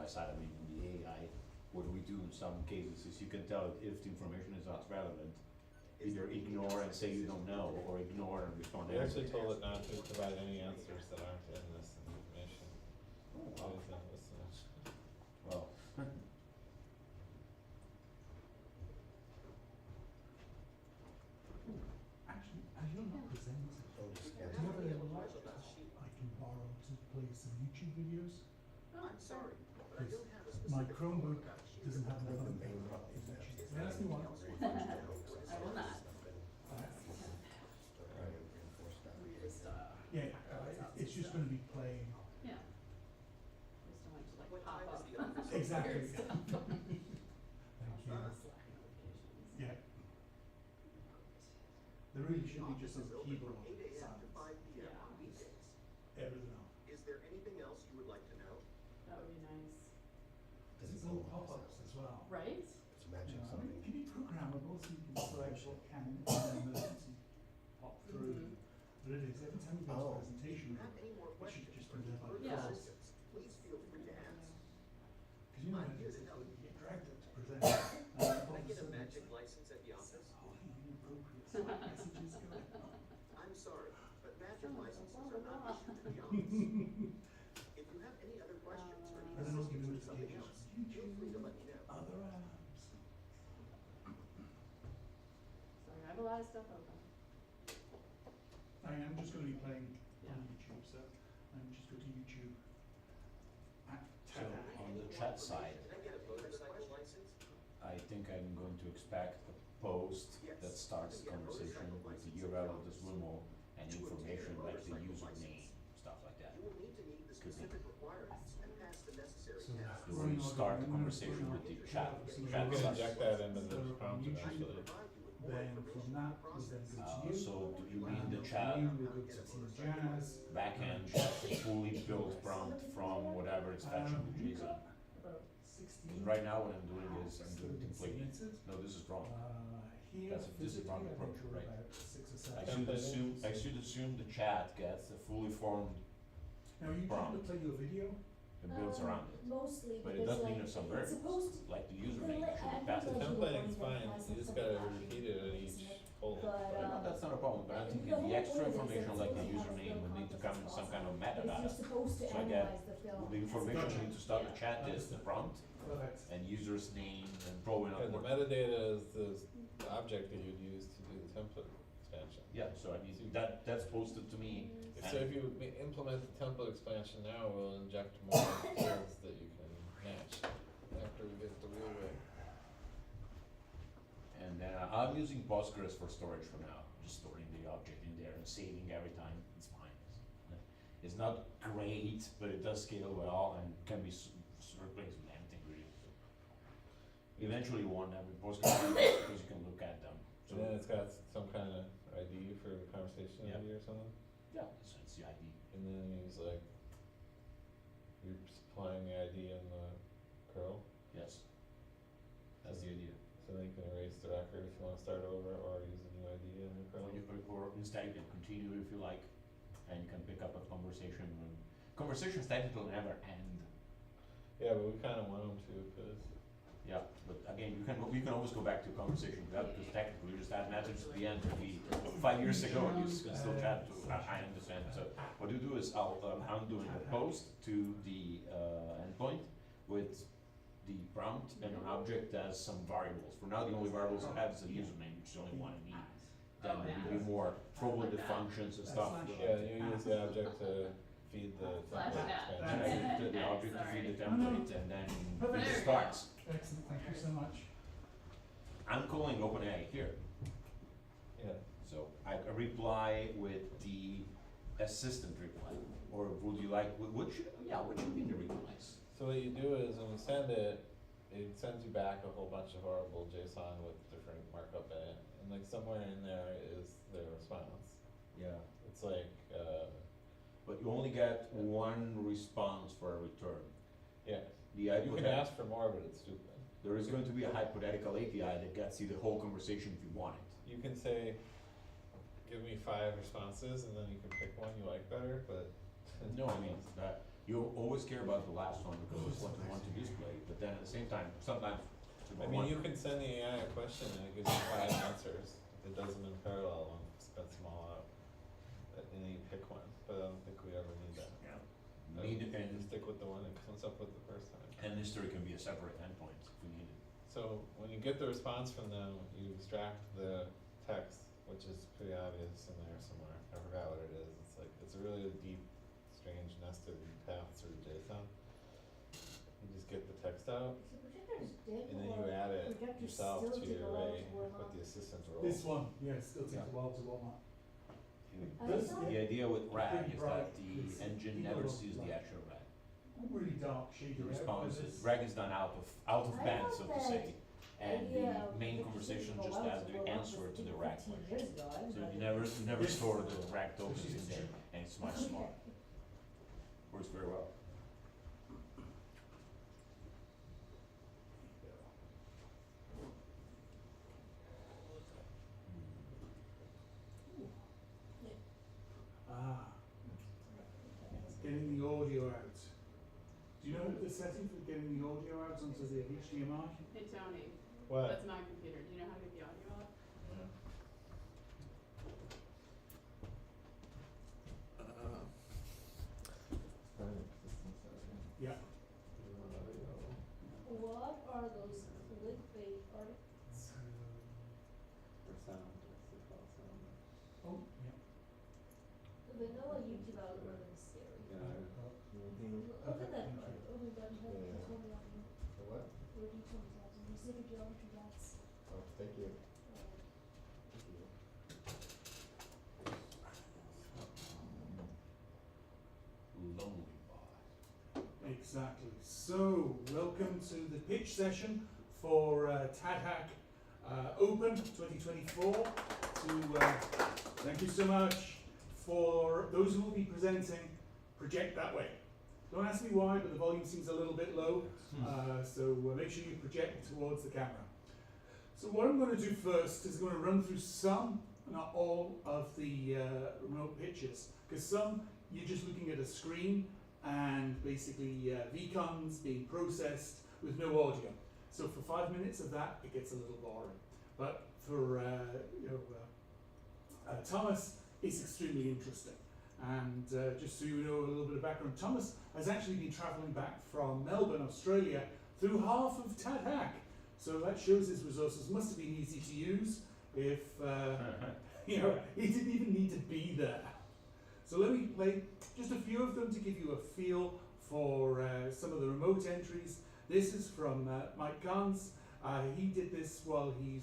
other side, I mean, in the AI, what we do in some cases is you can tell if the information is not relevant, either ignore and say you don't know, or ignore and respond We actually anyway. told it not to provide any answers that aren't in this information. Oh, It isn't listening. well. Actually, as you're not presenting, Oh, just do you cancel. have a laptop I can borrow to play some YouTube videos? I'm sorry, but I don't have a My specific. Chromebook doesn't have Like enough the main of problem is that YouTube. it's That's the one. reinforced I will not. Right, reinforced that. Just, Yeah, it's just gonna be playing. yeah. Just don't want to like What pop time up. is the office? Exactly. Weird Thank stuff. you. Slack notifications. Yeah, there really should be just a Office is open keyboard from 8 a.m. to sounds, 5 p.m. Yeah. on weekdays. everything else. Is there anything else you would like to know? That would be nice, Does it go pop-ups as well? right? It's matching Yeah, I mean, something. it can be programmable, so you can select what can in an emergency pop through. Mhm. But it is, every time you go to Oh. If presentation, you have any more it should questions just or be there by further Yeah. default. assistance, please feel free to ask. Cause you know, I'm when here it's, to help. you get dragged up to present, and then Can all I of a get a sudden it's magic like, license at the office? oh, inappropriate Slack messages going on. I'm sorry, but magic Oh, licenses blah, are blah, not blah. issued to the office. If you have any other questions or need And then it'll give assistance with something notifications, else, feel free to let me know. other apps. So I have a lot of stuff open. I am just gonna be playing Yeah. on YouTube, so I'm just go to YouTube. At So TADHack. on the chat side, Can I get a motorcycle license? I think I'm going to expect a post that starts the conversation with the URL of this Wimo and information like the username, stuff like that. You will need to meet the Could be. specific requirements and pass the necessary So tests. So when you start the conversation with the chat, You chat can starts. inject that into the So prompt YouTube- eventually. Provide you with more Then from information that, in the we'll then process. go to you. So do you mean and the from chat you, we'll go to Team Jazz. backend, just a fully built prompt from whatever it's fetching the You've JSON? got about 16. Right now what I'm doing is I'm doing completely, submitted. no, this is wrong. Here That's a- this is physically, wrong I think approach, we're right. about 6 or I 7. should assume the chat gets a fully formed Now, are you trying to prompt play your video? and builds around it. Mostly But it because does like need some it's variables, supposed to, like the username should be passed. The Like, templating's fine, you just gotta repeat it at each hole. but No, that's not a problem, but I'm thinking the extra information like the username would need to come in some kind of if you're metadata. supposed to So I get analyze the film. The information I need to start the chat is the prompt Perfect. and user's name and probably Yeah, not the more. metadata is the object that you'd use to do the template expansion. Yeah, so I mean, that's posted to me. So if you implement the template expansion now, we'll inject more fields that you can match after we get the real way. And I'm using Postgres for storage for now, just storing the object in there and saving every time, it's fine. It's not great, but it does scale well and can be replaced with anything really. Eventually one, I mean, Postgres, because you can look at them. So And then it's got some kind of ID for conversation Yeah. ID or something, yeah, so it's the ID. and then you use like, you're supplying the ID in the curl, Yes, that's the idea. so then you can erase the record if you wanna start over, or use a new ID in the curl. Or instead you can continue if you like, and you can pick up a conversation when, conversations technically never end. Yeah, but we kinda want them to, cause Yeah, but again, you can always go back to conversation without, because technically you just add message to the end, maybe 5 years ago, and you can still chat to, I understand. So what you do is I'm doing a post to the endpoint with the prompt and an object as some variables. For now, the only variables I have is a username, which is the only one I need. Then Oh, there yeah. will be more, probably the functions and stuff. yeah, you use the object to feed the Flash template that. Then expansion. I use the object to feed the Sorry. template, and then Perfect. it starts. Excellent, thank you so much. I'm calling OpenAI here. Yeah, So I reply with the assistant reply, or would you like, what should be the replies? so what you do is when you send it, it sends you back a whole bunch of horrible JSON with different markup in it, and like somewhere in there is the response. Yeah. It's like, But you only get one response for a return. yeah, The you can hypothet- ask for more, but it's stupid. there is going to be a hypothetical API that gets you the whole conversation if you want it. You can say, give me 5 responses, and then you can pick one you like better, but No, I mean, that, You always care about the last one because it's what you want to display, but then at the same time, sometimes. I mean, you can send the AI a question and it gives you 5 answers. If it does them in parallel and spits them all out. And then you pick one, but I don't think we ever need that. Yeah. I Need think and, we stick with the one that comes up with the first time. and history can be a separate endpoint if we need it. So when you get the response from them, you extract the text, which is pretty obvious in there somewhere. I forgot what it is. It's like, it's a really deep, strange nested path through JSON. You just get the text out, and then you add it yourself to your array with the assistant role. This one, yeah, still takes Yeah. a while to warm up. Does it? The idea with RAG is that It's the engine people never don't sees the like- actual RAG. Really dark shade The of response red, is, RAG is done out of I band, thought so to that say, and the idea of main the conversation traditional just routes has the were answer lost to the 15 RAG years question. ago. I So didn't you know never Yes. store the RAG So tokens she's in there, cheap. and it's much smaller. Works very well. Ah, getting the audio out. Do you know the setting for getting the audio out onto the HDMI? Hey Tony, What? that's my computer, do you know how to get the audio out? Yeah. Yeah. What are those clickbait articles? For sound, what's it called, sound? Oh, yeah. The vanilla YouTube algorithm is scary. Yeah. Look at that, oh my god, you have Yeah. you told me that one. For what? Where you told me that, and you said your geometry dots. Oh, thank you. Lonely bot. Exactly. So, welcome to the pitch session for TADHack Open 2024. Thank you so much for those who will be presenting. Project that way. Don't ask me why, but the volume seems a little bit low. So make sure you project towards the camera. So what I'm going to do first is I'm going to run through some, not all, of the remote pitches, because some you're just looking at a screen and basically VCons being processed with no audio. So for 5 minutes of that, it gets a little boring. But for Thomas, it's extremely interesting. And just so you know a little bit of background, Thomas has actually been travelling back from Melbourne, Australia, through half of TADHack. So that shows his resources must have been easy to use if he didn't even need to be there. So let me play just a few of them to give you a feel for some of the remote entries. This is from Mike Gans. He did this while he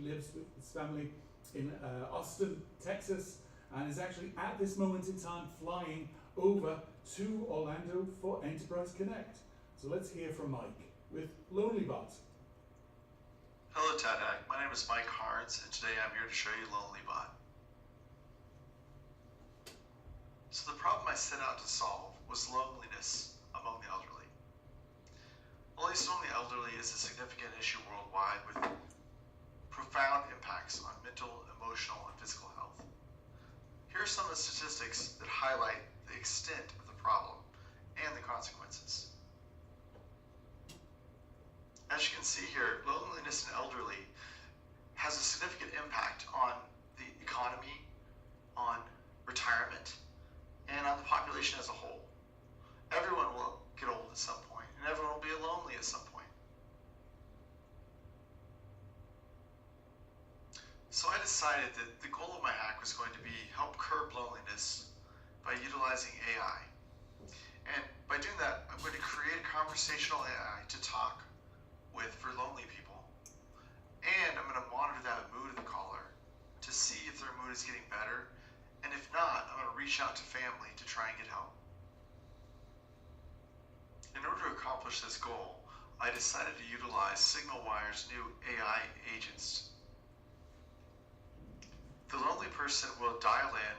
lives with his family in Austin, Texas, and is actually at this moment in time flying over to Orlando for Enterprise Connect. So let's hear from Mike with LonelyBot. Hello TADHack, my name is Mike Hards, and today I'm here to show you LonelyBot. So the problem I set out to solve was loneliness among the elderly. Loneliness among the elderly is a significant issue worldwide with profound impacts on mental, emotional, and physical health. Here are some of the statistics that highlight the extent of the problem and the consequences. As you can see here, loneliness in elderly has a significant impact on the economy, on retirement, and on the population as a whole. Everyone will get old at some point, and everyone will be lonely at some point. So I decided that the goal of my hack was going to be help curb loneliness by utilizing AI. And by doing that, I'm going to create a conversational AI to talk with for lonely people. And I'm going to monitor that mood of the caller to see if their mood is getting better. And if not, I'm going to reach out to family to try and get help. In order to accomplish this goal, I decided to utilize SignalWire's new AI agents. The lonely person will dial in,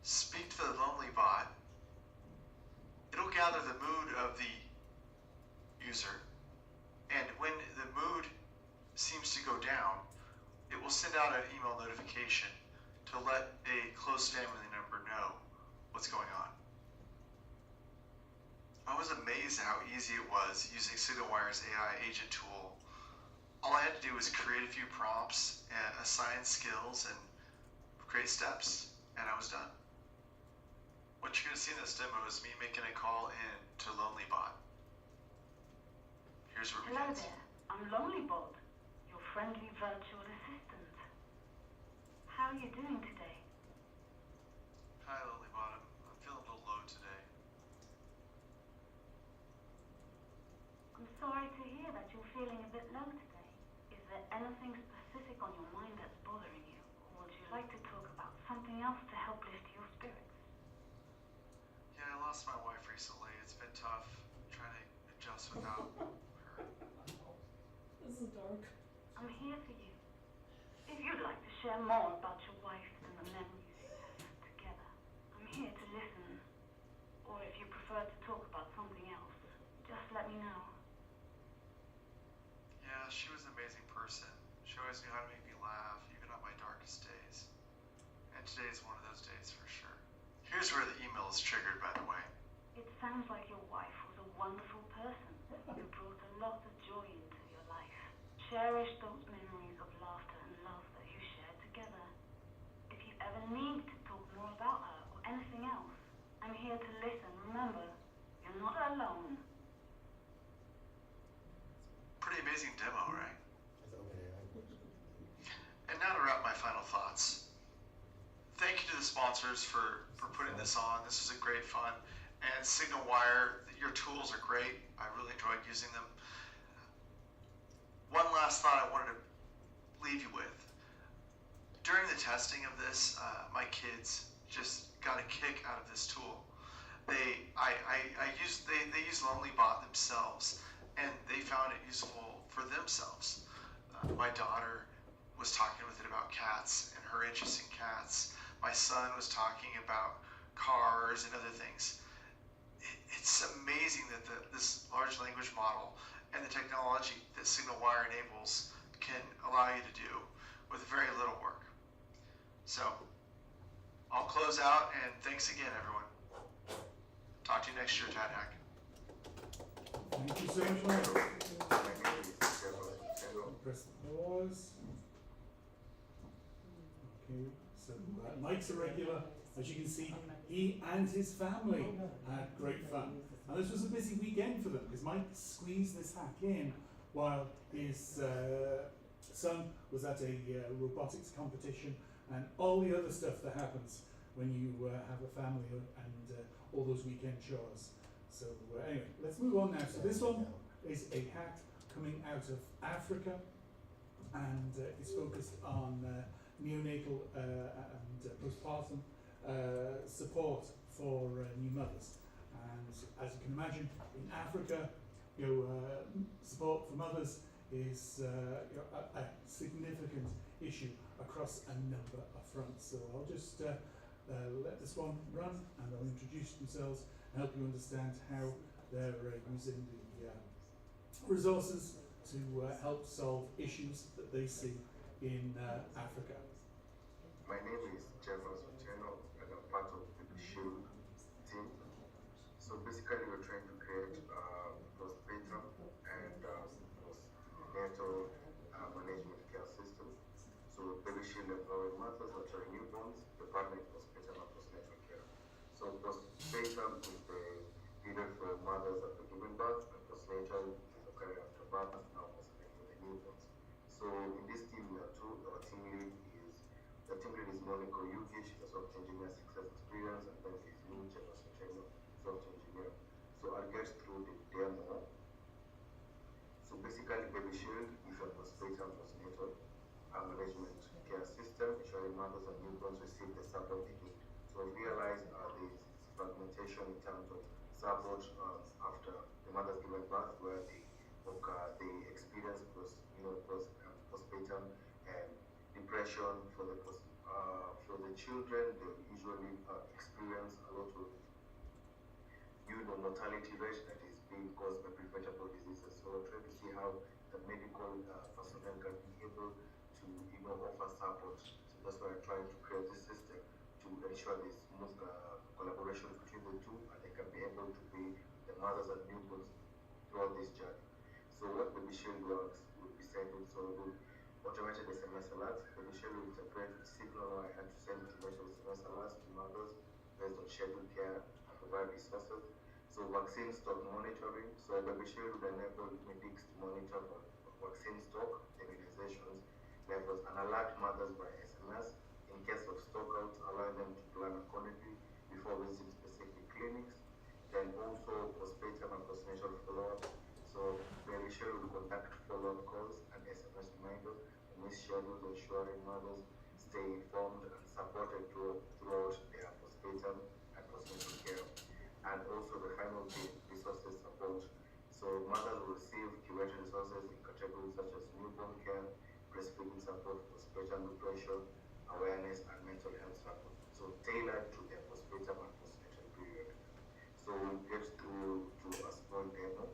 speak to the lonely bot. It'll gather the mood of the user, and when the mood seems to go down, it will send out an email notification to let a close family member know what's going on. I was amazed at how easy it was using SignalWire's AI agent tool. All I had to do was create a few prompts and assign skills and create steps, and I was done. What you're going to see in this demo is me making a call in to LonelyBot. Here's where it Hello begins. there, I'm LonelyBot, your friendly virtual assistant. How are you doing today? Hi, LonelyBot. I'm feeling a little low today. I'm sorry to hear that you're feeling a bit low today. Is there anything specific on your mind that's bothering you? Or would you like to talk about something else to help lift your spirits? Yeah, I lost my wife recently. It's been tough trying to adjust without her. This is dark. I'm here for you. If you'd like to share more about your wife and the memories you have together, I'm here to listen. Or if you prefer to talk about something else, just let me know. Yeah, she was an amazing person. She always knew how to make me laugh, even on my darkest days. And today is one of those days for sure. Here's where the email is triggered, by the way. It sounds like your wife was a wonderful person who brought a lot of joy into your life. Cherish those memories of laughter and love that you shared together. If you ever need to talk more about her or anything else, I'm here to listen. Remember, you're not alone. Pretty amazing demo, right? It's OpenAI. And now to wrap my final thoughts. Thank you to the sponsors for putting this on. This was a great fun. And SignalWire, your tools are great. I really enjoyed using them. One last thought I wanted to leave you with. During the testing of this, my kids just got a kick out of this tool. They use LonelyBot themselves, and they found it useful for themselves. My daughter was talking with it about cats and her interest in cats. My son was talking about cars and other things. It's amazing that this large language model and the technology that SignalWire enables can allow you to do with very little work. So, I'll close out, and thanks again, everyone. Talk to you next year, TADHack. Thank you so much, Mike. My name is Trevor. Press pause. Okay, so Mike's a regular. As you can see, he and his family had great fun. And this was a busy weekend for them because Mike squeezed this hack in while his son was at a robotics competition and all the other stuff that happens when you have a family and all those weekend chores. So anyway, let's move on now. So this one is a hack coming out of Africa and is focused on neonatal and postpartum support for new mothers. And as you can imagine, in Africa, support for mothers is a significant issue across a number of fronts. So I'll just let this one run, and they'll introduce themselves and help you understand how they're using the resources to help solve issues that they see in Africa. My name is Jefferson Cheno, and I'm part of the Shield team. So basically, we're trying to create postpartum and postnatal management care system. So Baby Shield empowering mothers nurturing newborns, the partner is postpartum and postnatal care. So postpartum is the period for mothers after giving birth, and postnatal is occurring after birth, now postnatal for the newborns. So in this team, we are two. Our team lead is Monica Yuki. She's a software engineer, success experience, and then there's me, Jefferson Cheno, software engineer. So I'll get through the demo. So basically, Baby Shield is a postpartum postnatal management care system, ensuring mothers and newborns receive the support they need. So we realize there's fragmentation in terms of support after the mother's given birth, where they experience postpartum and depression for the children. They usually experience a lot of mortality rate that is being caused by preventable diseases. So we're trying to see how the medical personnel can be able to offer support. So that's why we're trying to create this system to ensure there's smooth collaboration between the two, and they can be able to be the mothers and newborns throughout this journey. So what the machine works would be sending automated SMS alerts. The machine will interpret the signal I had to send automated SMS alerts to mothers based on scheduled care and provide resources. So vaccine stock monitoring. So the machine would enable medics to monitor vaccine stock, immunizations levels, and alert mothers by SMS in case of stockouts, allowing them to plan accordingly before visiting specific clinics. Then also postpartum and postnatal follow-up. So the machine will conduct follow-up calls and SMS reminders and miss schedules, ensuring mothers stay informed and supported throughout their postpartum and postnatal care. And also the final thing, resources support. So mothers will receive curated resources in categories such as newborn care, breastfeeding support, postpartum nutrition, awareness, and mental health support. So tailored to their postpartum and postnatal period. So we'll get to a small demo.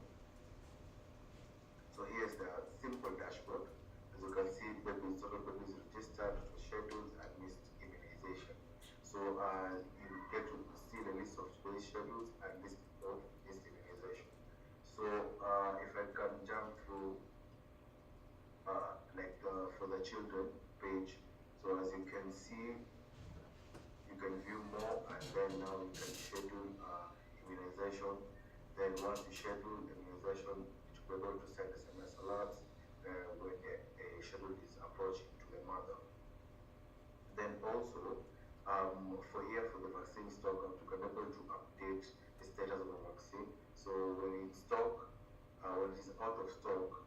So here's the simple dashboard. As you can see, babies, total babies registered for schedules and missed immunization. So you get to see the list of today's schedules and list of missed immunization. So if I can jump through for the children page, so as you can see, you can view more, and then now you can schedule immunization. Then once you schedule immunization, it will be able to send SMS alerts when a schedule is approaching to the mother. Then also, for the vaccine stock, you can be able to update the status of the vaccine. So when it's stock, when it is out of stock,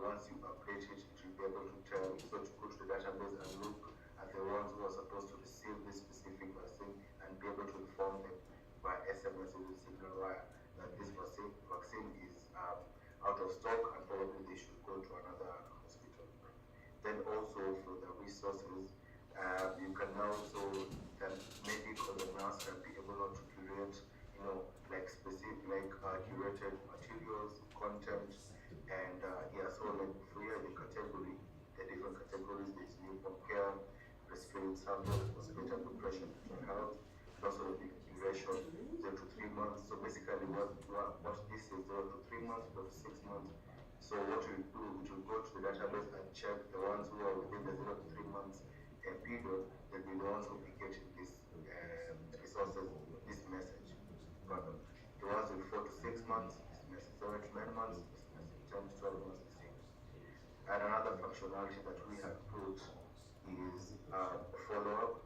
once you update it, it will be able to tell you. So to go to the database and look at the ones who are supposed to receive this specific vaccine and be able to inform them by SMS with the signal wire that this vaccine is out of stock and probably they should go to another hospital. Then also for the resources, you can now that maybe for the nurse can be able to curate, curated materials, content, and for here the category, the different categories, there's newborn care, breastfeeding samples, postpartum depression, mental health, and also the duration 0 to 3 months. So basically what this is 0 to 3 months, 4 to 6 months. So what we do, we will go to the database and check the ones who are within the 0 to 3 months period, they'll be the ones who will be getting this resources, this message. Rather, the ones with 4 to 6 months, this message, 7 to 9 months, this message, 10 to 12 months, the same. And another functionality that we have put is follow-up.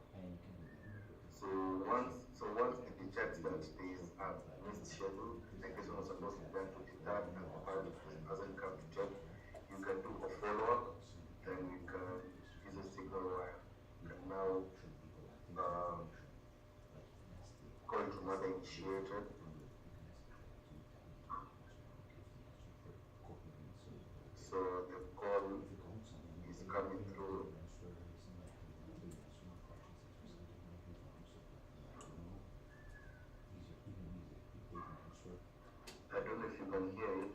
So once it detects that there is a missed schedule, like this one was supposed to be done 23rd and the parent hasn't come to check, you can do a follow-up, then you can use a signal wire. You can now call it mother initiated. So the call is coming through. I don't know if you can hear it.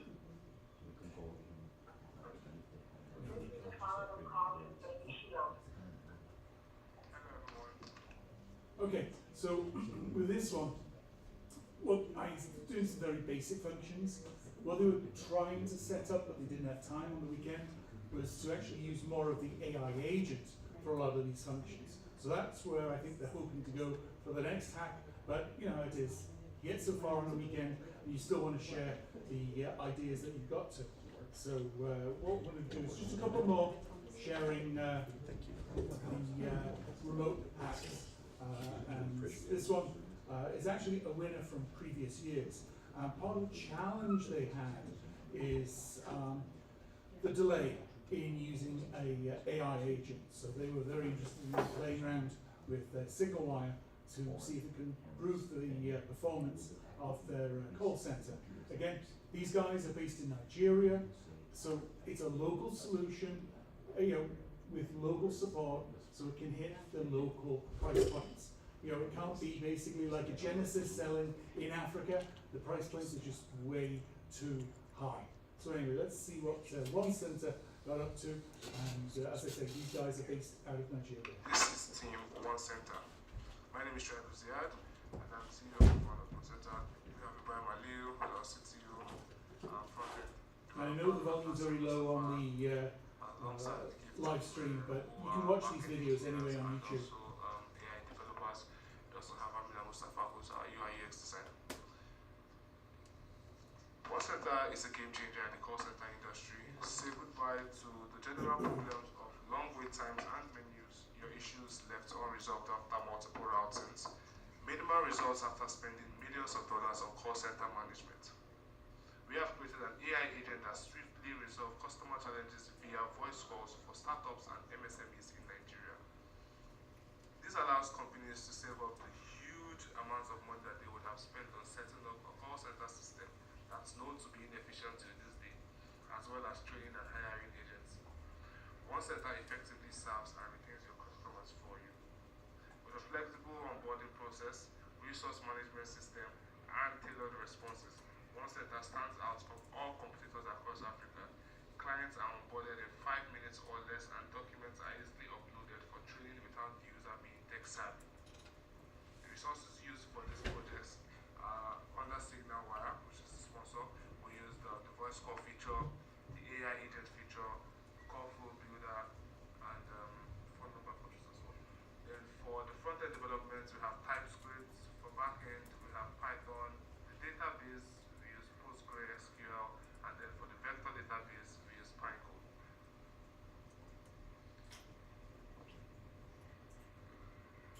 Okay, so with this one, well, I was doing some very basic functions. What they were trying to set up, but they didn't have time on the weekend, was to actually use more of the AI agent for a lot of these functions. So that's where I think they're hoping to go for the next hack. But you know, it is, you get so far on the weekend, and you still want to share the ideas that you've got to. So what we're going to do is just a couple more sharing the remote hacks. And this one is actually a winner from previous years. Part of the challenge they had is the delay in using a AI agent. So they were very interested in playing around with signal wire to see if it can improve the performance of their call center. Again, these guys are based in Nigeria, so it's a local solution, with local support, so it can hit the local price points. It can't be basically like a Genesis selling in Africa. The price points are just way too high. So anyway, let's see what one center got up to. And as I said, these guys are based out of Nigeria. This is Team One Center. My name is Travis Ziad. and I'm the CEO of TADHack. We have Ibrahim Aliu, our CTO, front-end. I know the volume's very low on the live stream, but you can watch these videos anyway on YouTube. Also, AI developers. We also have Amina Mustafa, who's our UI UX designer. Call center is a game changer in the call center industry. Say goodbye to the general problems of long wait times and menus, your issues left unresolved after multiple routings, minimal results after spending millions of dollars on call center management. We have created an AI agent that swiftly resolves customer challenges via voice calls for startups and MSMEs in Nigeria. This allows companies to save up the huge amounts of money that they would have spent on setting up a call center system that's known to be inefficient to this day, as well as training and hiring agents. One center effectively serves and retains your customers for you. With a flexible onboarding process, resource management system, and tailored responses, One Center stands out from all competitors across Africa. Clients are onboarded in 5 minutes or less, and documents are easily uploaded for training without the user being tech savvy. The resources used for these projects are under Signal Wire, which is the sponsor. We use the voice call feature, the AI agent feature, call flow builder, and phone number features as well. Then for the front-end development, we have TypeScript. For back-end, we have Python. The database, we use PostgreSQL, and then for the vector database, we use Pinecone.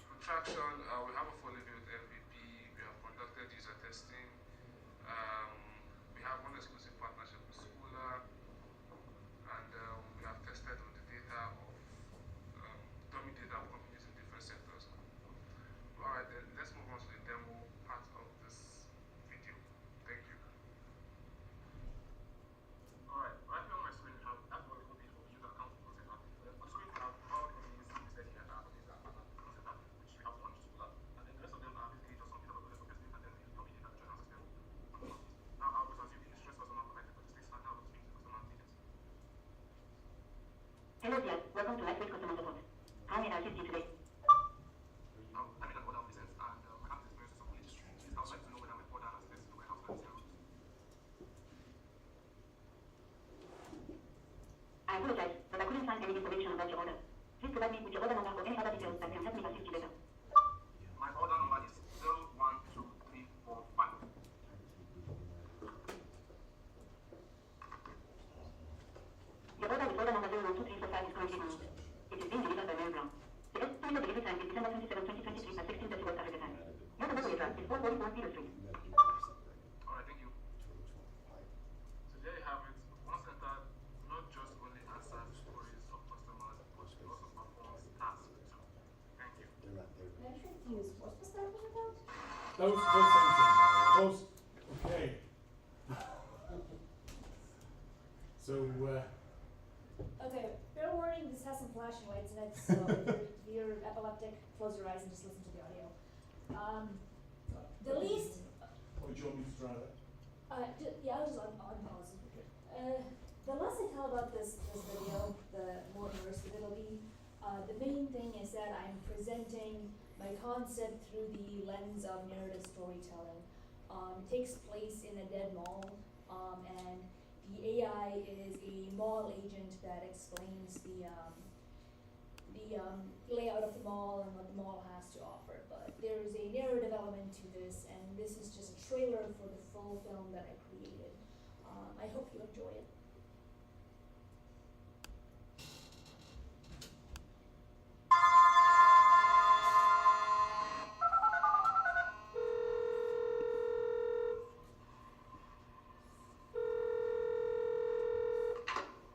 For traction, we have a fully built MVP. We have conducted user testing. We have one exclusive partnership with Schooler, and we have tested with the data of dummy data of companies in different sectors. Alright, then let's move on to the demo part of this video. Thank you. Alright, right here on my screen, we have that's what we call the user account concept. On the screen, we have all companies listed here that are concept, which we have one Schooler, and then the rest of them are basically just some bit of a process, and then we use dummy data to join our system. Now, I was assuming the stress customer provided statistics, and now we'll speak to customer agents. Hello dear, welcome to Lightweight Customer Support. How may I assist you today? I made an order of license, and I have this experience of glitch. Please, I would like to know whether my order has access to the warehouse service. I apologize, but I couldn't find any information about your order. Please provide me with your order number or any other details that can help me assist you better. My order number is 012345. Your order with order number 012345 is currently on. It is being delivered by Maryground. The estimated delivery time is December 27, 2023 at 16:30 West Africa time. Your delivery address is 441 Peter Street. Alright, thank you. So there you have it. One Center not just only answers queries of customers, but it also performs tasks too. Thank you. I'm confused. What was that one about? That was the first sentence. Close. Okay. So, Okay, fair warning, this has some flashing lights in it, so if you're epileptic, close your eyes and just listen to the audio. The least, or do you want me to try that? yeah, I'll just on pause. The less I tell about this video, the more immersive it'll be. The main thing is that I'm presenting my concept through the lens of narrative storytelling. It takes place in a dead mall, and the AI is a mall agent that explains the layout of the mall and what the mall has to offer. But there is a narrative element to this, and this is just a trailer for the full film that I created. I hope you enjoy it.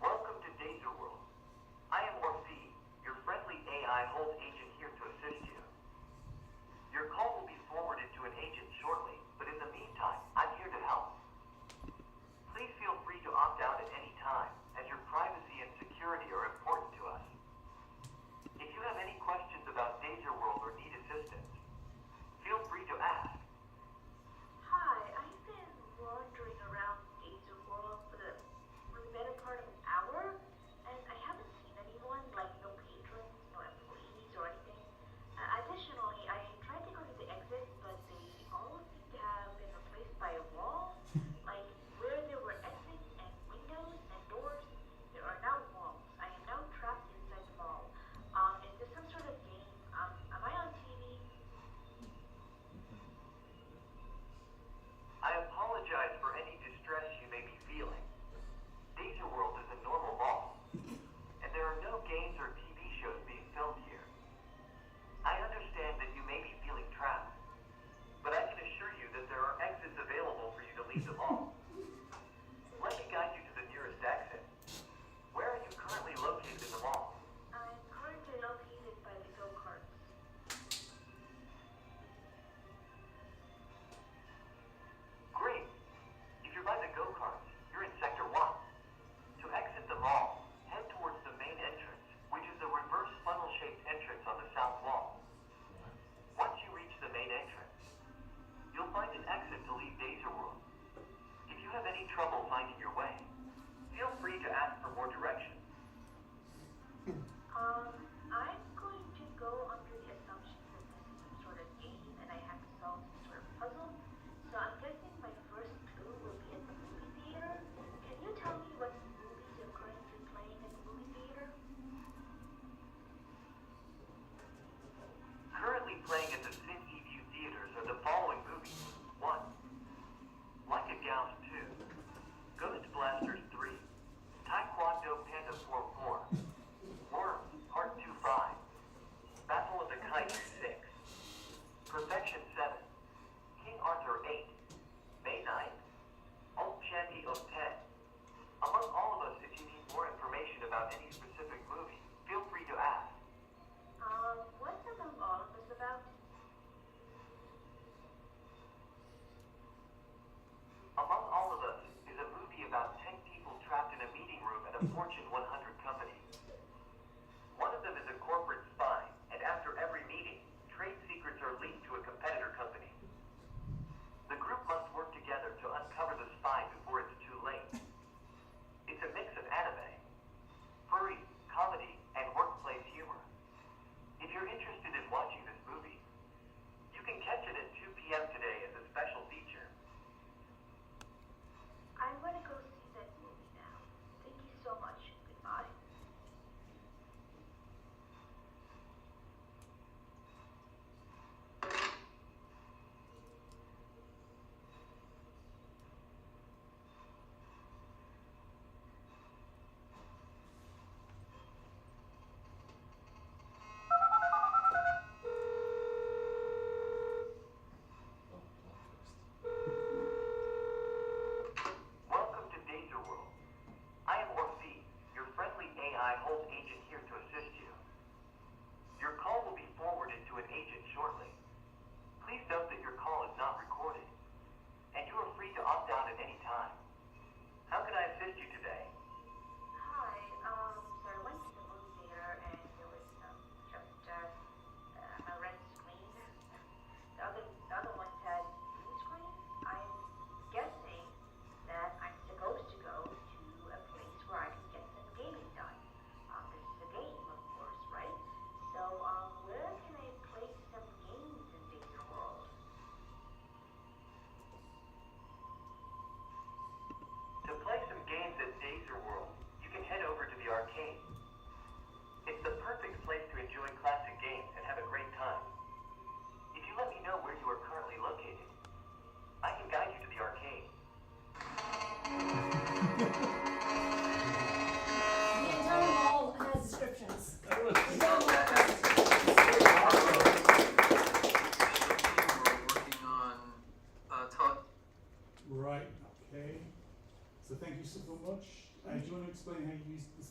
Welcome to Danger World. I am Morphe, your friendly AI hold agent here to assist you. Your call will be forwarded to an agent shortly, but in the meantime, I'm here to help. Please feel free to opt out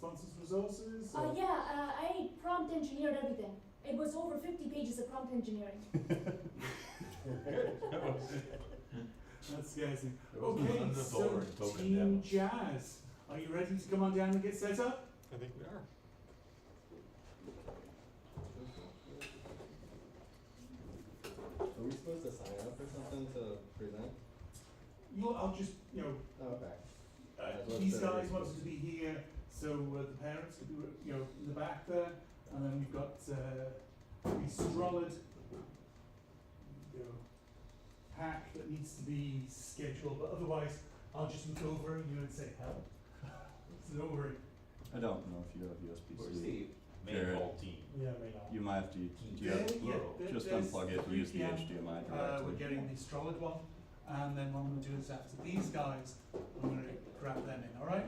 sponsors resources? I prompt engineered everything. It was over 50 pages of prompt engineering. That scares me. There wasn't Okay, $100 so token Team demo. Jazz, are you ready to come on down and get set up? I think we are. Are we supposed to sign up for something to present? I'll just, Oh, okay. these guys wanted to be here, so the parents could be, in the back there, and then we've got the Strollid, hack that needs to be scheduled, but otherwise I'll just look over you and say help. So don't worry. I don't know if you have Where's USB-C. the main Jared. call team? Yeah, may not. You might have to, just there's unplug it and 3 use the p.m. HDMI We're directly. getting the Strollid one, and then what I'm going to do is after these guys, I'm going to grab them in, alright?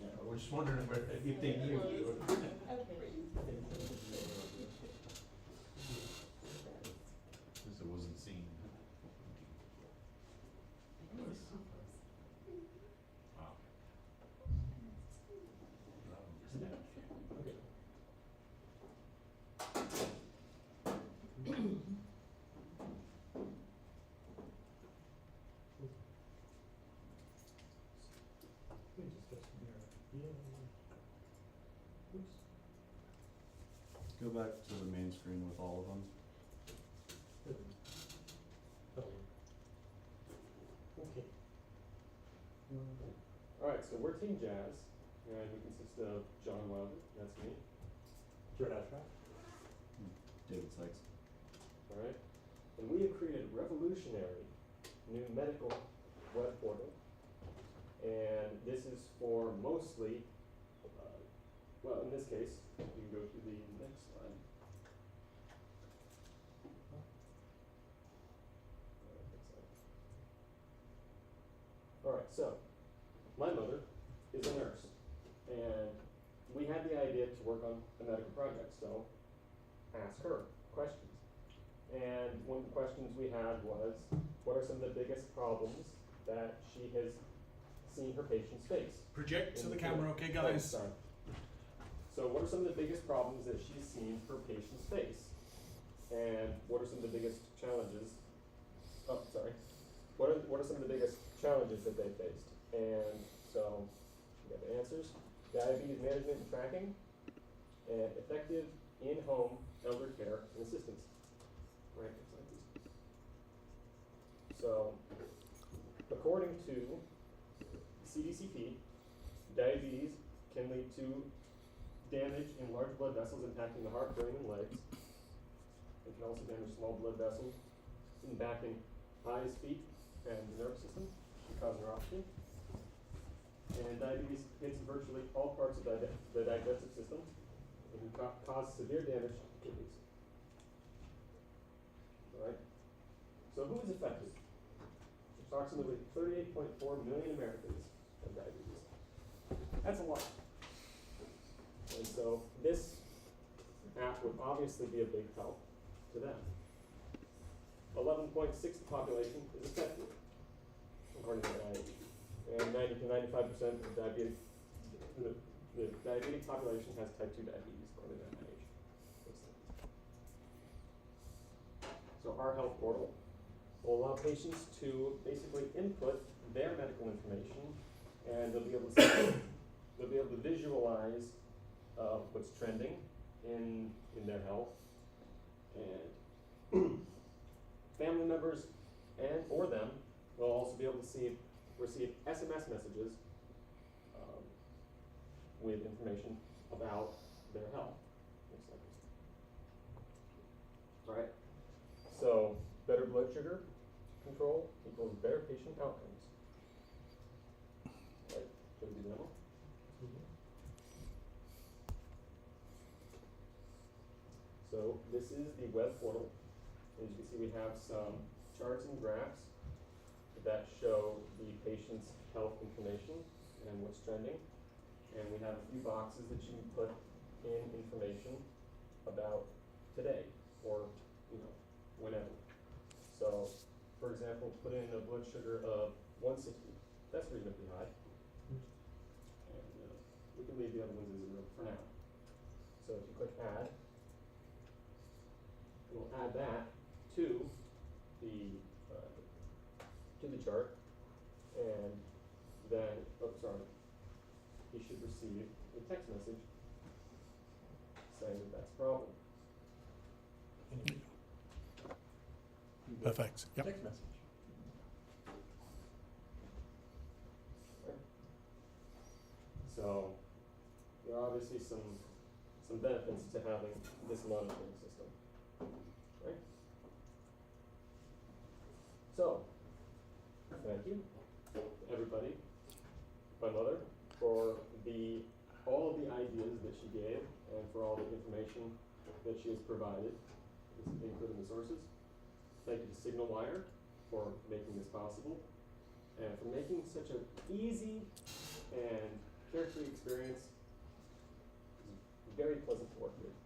Yeah, we're just wondering if they knew. Because it wasn't seen. Wow. Go back to the main screen with all of them. Okay. Alright, so we're Team Jazz, and we consist of John Wilder, that's me. TADHack. David Sykes. Alright, and we have created a revolutionary new medical web portal, and this is for mostly, well, in this case, you can go to the next slide. Alright, so, my mother is a nurse, and we had the idea to work on a medical project, so ask her questions. And one of the questions we had was, what are some of the biggest problems that she has seen her patients face? Project to in the field? camera, okay Oh, guys? sorry. So what are some of the biggest problems that she's seen her patients face? And what are some of the biggest challenges? Oh, sorry. What are some of the biggest challenges that they faced? And so we got the answers: diabetes management and tracking, and effective in-home elder care and assistance. Right, next slide, please. So, according to CDCP, diabetes can lead to damage in large blood vessels impacting the heart, brain, and legs. It can also damage small blood vessels impacting eyes, feet, and the nervous system, and cause neuropathy. And diabetes hits virtually all parts of the digestive system and can cause severe damage to kidneys. Alright? So who is affected? Approximately 38.4 million Americans have diabetes. That's a lot. And so this app would obviously be a big help to them. 11.6% of the population is affected, according to NIH. And 90 to 95% of the diabetic population has type 2 diabetes, according to NIH. So our health portal will allow patients to basically input their medical information, and they'll be able to see, they'll be able to visualize what's trending in their health, and family members and or them will also be able to receive SMS messages with information about their health. Next slide, please. Alright, so better blood sugar control equals better patient outcomes. Right, should we do demo? So this is the web portal. As you can see, we have some charts and graphs that show the patient's health information and what's trending. And we have a few boxes that you can put in information about today or, whenever. So, for example, put in a blood sugar of 160. That's reasonably high. And can leave the other ones as 0 for now. So if you click add, we'll add that to the chart, and then, oh sorry, you should receive a text message saying that that's a problem. Perfect. Yep. Text message. So there are obviously some benefits to having this monitoring system, right? So thank you, everybody, my mother, for all of the ideas that she gave and for all the information that she has provided, including the sources. Thank you to SignalWire for making this possible and for making such an easy and carefree experience. It's very pleasant to work with.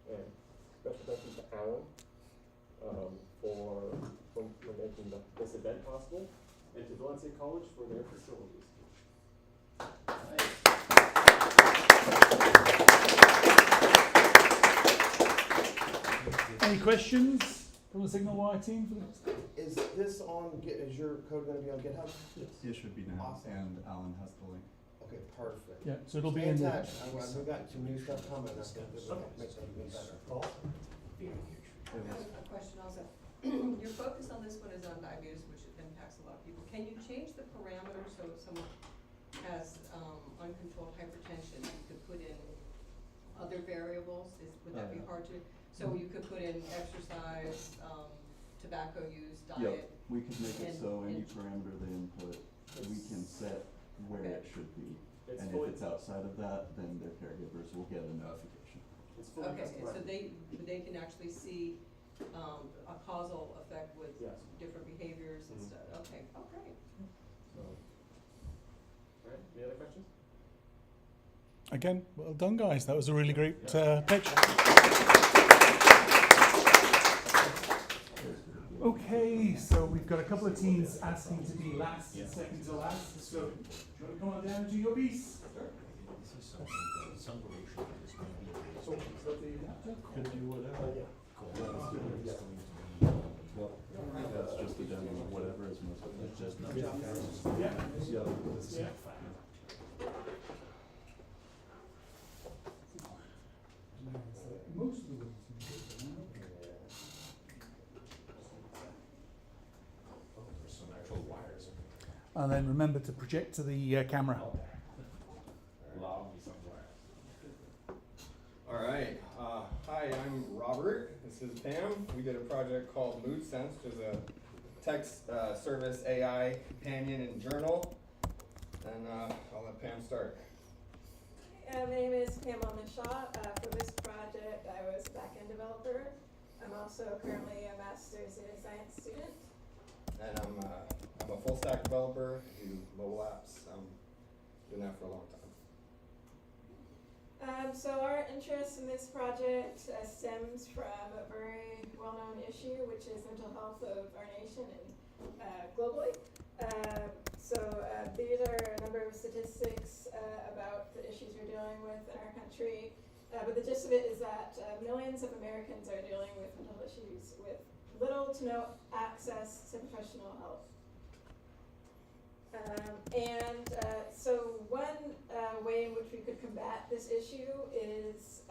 And special thank you to Alan for making this event possible, and to Valencia College for their facilities. Any questions from the SignalWire team for this? Is this on is your code going to be on GitHub? Yes. It should be now, Awesome. and Alan has the link. Okay, perfect. Yeah, so it'll be Stay in in the. touch. We've got some new stuff coming. That's going to make it even better. I have a question also. Your focus on this one is on diabetes, which impacts a lot of people. Can you change the parameters so if someone has uncontrolled hypertension, you could put in other variables? Would that be hard to? So you could put in exercise, tobacco use, diet. Yep, we could make it so any parameter they input, we can set where it should be. And if it's outside of that, then their caregivers will get a notification. Okay, so they can actually see a causal effect with different behaviors and stuff. Okay, oh great. So, all right, any other questions? Again, well done, guys. That was a really great pitch. Okay, so we've got a couple of teams asking to be last, second to last. So, do you want to come on down and do your piece? Could do whatever. That's just a demo of whatever is most effective. Yeah. Most of the ones There's some actual wires. and then remember to project to the camera. Allow me some wires. All right. Hi, I'm Robert. This is Pam. We did a project called Mood Sense, which is a text service AI companion and journal. And I'll let Pam start. My name is Pam Shaw. For this project, I was a back-end developer. I'm also currently a master's data science student. And I'm a full stack developer. I do mobile apps. I'm doing that for a long time. So our interest in this project stems from a very well-known issue, which is mental health of our nation and globally. These are a number of statistics about the issues we're dealing with in our country. But the gist of it is that millions of Americans are dealing with mental issues with little to no access to professional help. So one way in which we could combat this issue is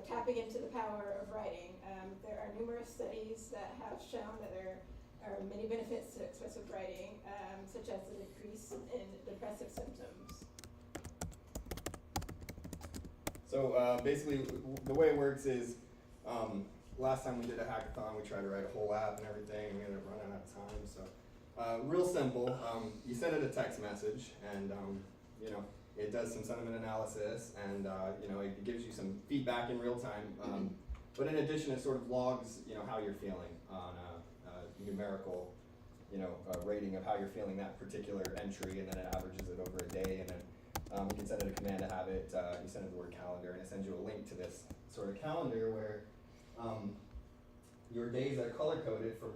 tapping into the power of writing. There are numerous studies that have shown that there are many benefits to expressive writing, such as the decrease in depressive symptoms. So basically, the way it works is, last time we did a hackathon, we tried to write a whole app and everything, and we ended up running out of time. So real simple. You send it a text message, and it does some sentiment analysis, and it gives you some feedback in real time. But in addition, it sort of logs how you're feeling on a numerical rating of how you're feeling that particular entry, and then it averages it over a day, and then you can send it a command to have it, you send it the word calendar, and it sends you a link to this sort of calendar where your days are color-coded from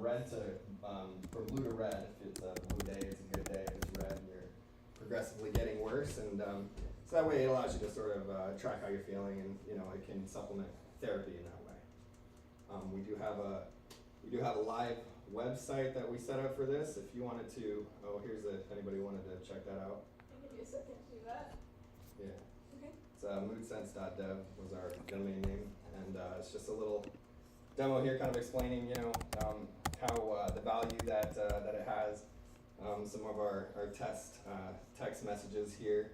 blue to red. If it's a blue day, it's a good day. If it's red, you're progressively getting worse. And So that way it allows you to sort of track how you're feeling, and you know it can supplement therapy in that way. We do have a live website that we set up for this. If you wanted to, if anybody wanted to check that out. I'll give you a second to do that. Yeah. Okay. It's moodsense.dev was our domain name, and it's just a little demo here, kind of explaining, how the value that it has. Some of our text messages here,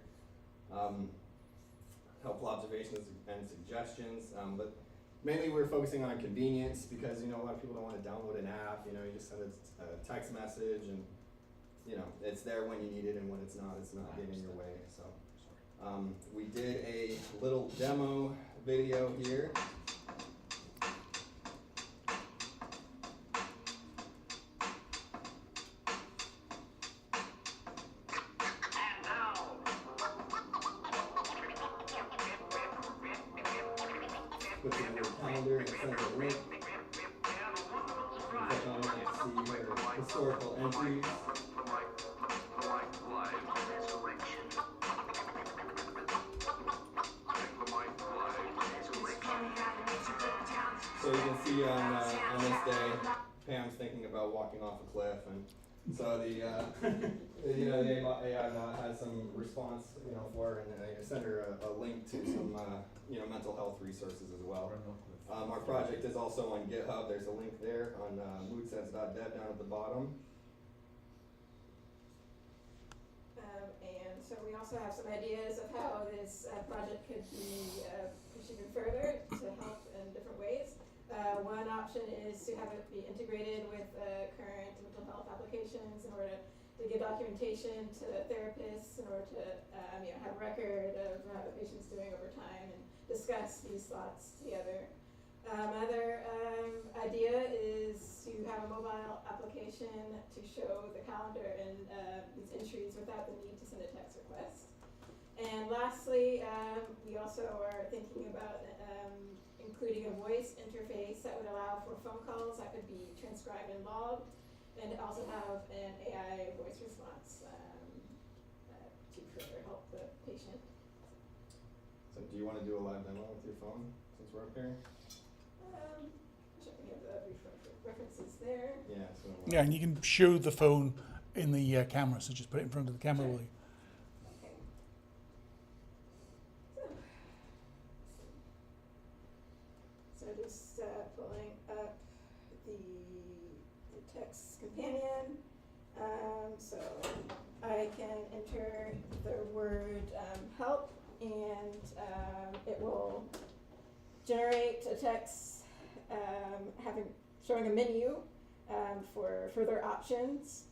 helpful observations and suggestions, but mainly we're focusing on convenience because a lot of people don't want to download an app. You just send a text message, and it's there when you need it, and when it's not getting in your way. So we did a little demo video here. Puts it in your calendar and sends a link. Click on it and see your historical entries. So you can see on this day, Pam's thinking about walking off a cliff, and so the AI bot has some response, for her, and I send her a link to some mental health resources as well. Our project is also on GitHub. There's a link there on moodsense.dev down at the bottom. And so we also have some ideas of how this project could be pushed even further to help in different ways. One option is to have it be integrated with current mental health applications in order to give documentation to therapists in order to have record of how the patient's doing over time and discuss these thoughts together. Another idea is to have a mobile application to show the calendar and these entries without the need to send a text request. And lastly, we also are thinking about including a voice interface that would allow for phone calls that could be transcribed and logged, and also have an AI voice response to further help the patient. So do you want to do a live demo with your phone since we're up here? Sure, we have the references there. Yeah. So Yeah, and you can show the phone in the camera, so just put it in front of the camera. Sure. Will you? Okay. So just pulling up the text companion. So I can enter the word help, and it will generate a text showing a menu for further options.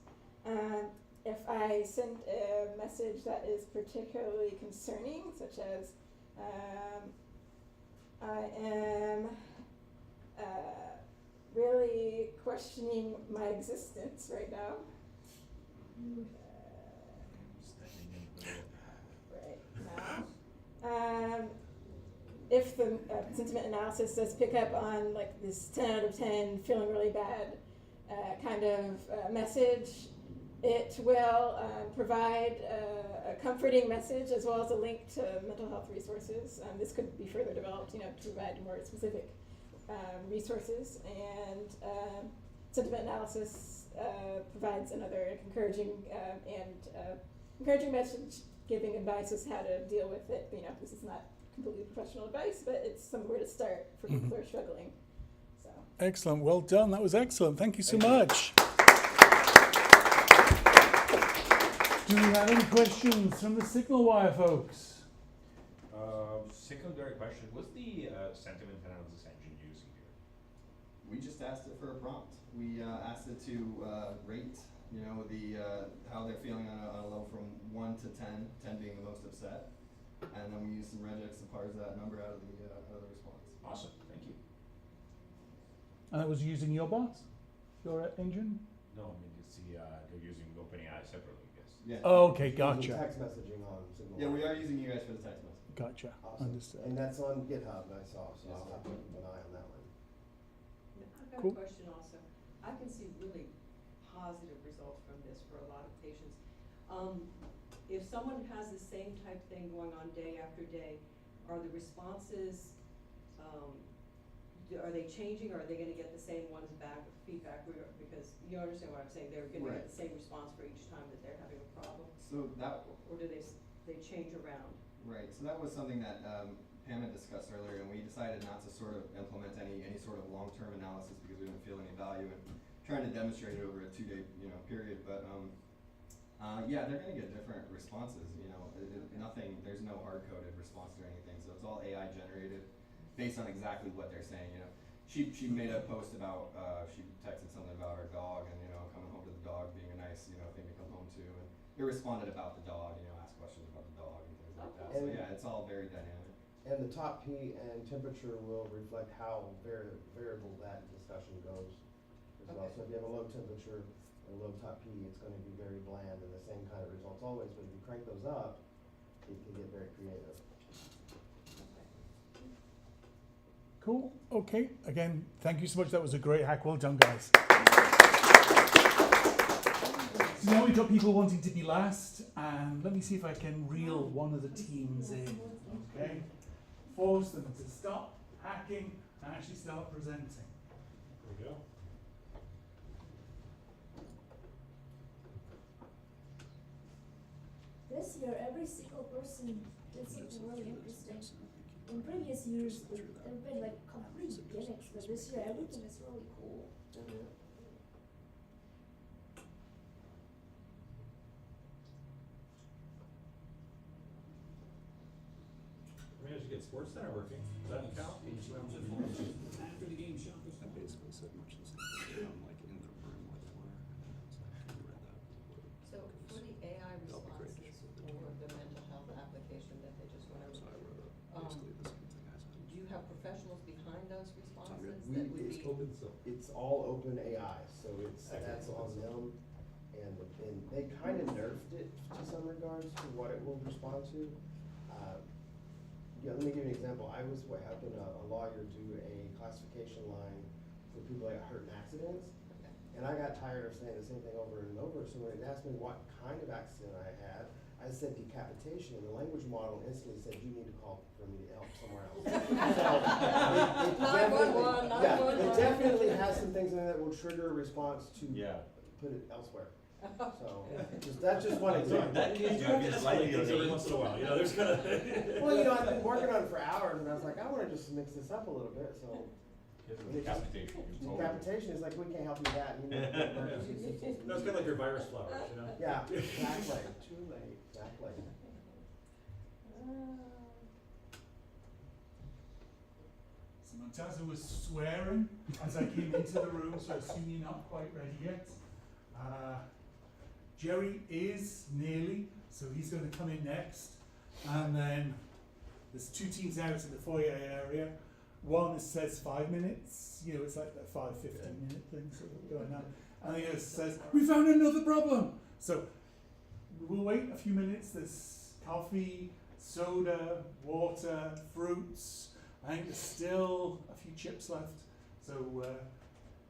If I send a message that is particularly concerning, such as I am really questioning my existence right now. Right now. If the sentiment analysis does pick up on like this 10 out of 10 feeling really bad kind of message, it will provide a comforting message as well as a link to mental health resources. This could be further developed, to provide more specific resources. And sentiment analysis provides another encouraging message, giving advice as how to deal with it. This is not completely professional advice, but it's somewhere to start for people who are struggling. So. Excellent. Well done. That was excellent. Thank you so much. Do we have any questions from the Signal Wire folks? Secondary question, what's the sentiment analysis engine using here? We just asked it for a prompt. We asked it to rate, how they're feeling on a level from 1 to 10, 10 being the most upset, and then we used some regex to parse that number out of the response. Awesome, thank you. And that was using your bot, your engine? No, I mean they're using OpenAI separately, I guess. Yeah. Oh, okay, gotcha. Using text messaging on Signal. Yeah, we are using you guys for the text message. Gotcha. Awesome. Understood. And that's on GitHub, I saw, so I'll have to keep an eye on that one. I've got Cool. a question also. I can see really positive results from this for a lot of patients. if someone has the same type thing going on day after day, are the responses, are they changing, or are they gonna get the same ones back, feedback, because you understand what I'm saying, they're gonna Right. get the same response for each time that they're having a problem? So that, Or do they change around? right, so that was something that Pam had discussed earlier, and we decided not to sort of implement any sort of long-term analysis because we didn't feel any value in trying to demonstrate it over a 2-day, period, but yeah, they're gonna get different responses, nothing, there's no hard-coded response or anything, so it's all AI generated based on exactly what they're saying, She made a post about, she texted something about her dog and, coming home to the dog being a nice, thing to come home to, and it responded about the dog, asked questions about the dog and things like that, so And- yeah, it's all very dynamic. And the top P and temperature will reflect how variable that discussion goes as well. Okay. So if you have a low temperature and low top P, it's gonna be very bland and the same kind of results always, but if you crank those up, it can get very creative. Cool. Okay. Again, thank you so much. That was a great hack. Well done, guys. So now we've got people wanting to be last, and let me see if I can reel one of the teams in. Okay. Force them to stop hacking and actually start presenting. There we go. This year, every single person did something really interesting. In previous years, there have been like complete gimmicks, but this year everything is really cool. We managed to get Sports Center working. Does that count? After the game shop. I basically said much the same thing. I'm like in the room with her, and I was like, "Can you read that?" So for the AI responses for the mental health application that they just went So I over, wrote basically the same thing I said. do you have professionals behind those responses We- that would it's be? Open source. It's all open AI, so that's on them, and they kind of nerfed it to some regards to what it will respond to. Yeah, let me give you an example. I was helping a lawyer do a classification line for people that got hurt in accidents, and I got tired of saying the same thing over and over. So when it asked me what kind of accident I had, I said decapitation, and the language model instantly said, "You need to call for me to help somewhere else." It definitely has some things in there that will trigger a response to put it elsewhere. So that's just one example. That you do have to escalate things every once in a while. There's gonna. Well, I've been working on it for hours, and I was like, I want to just mix this up a little bit. So decapitation is like, we can't help you with that. No, it's kind of like your virus flowers, Yeah, exactly. Too late. Exactly. So Montaza was swearing as I came into the room, so I assume you're not quite ready yet. Jerry is nearly, so he's going to come in next. And then there's two teams out in the foyer area. One says 5 minutes, it's like that 5-15-minute thing sort of going on. And the other says, "We found another problem." So we'll wait a few minutes. There's coffee, soda, water, fruits. I think there's still a few chips left. So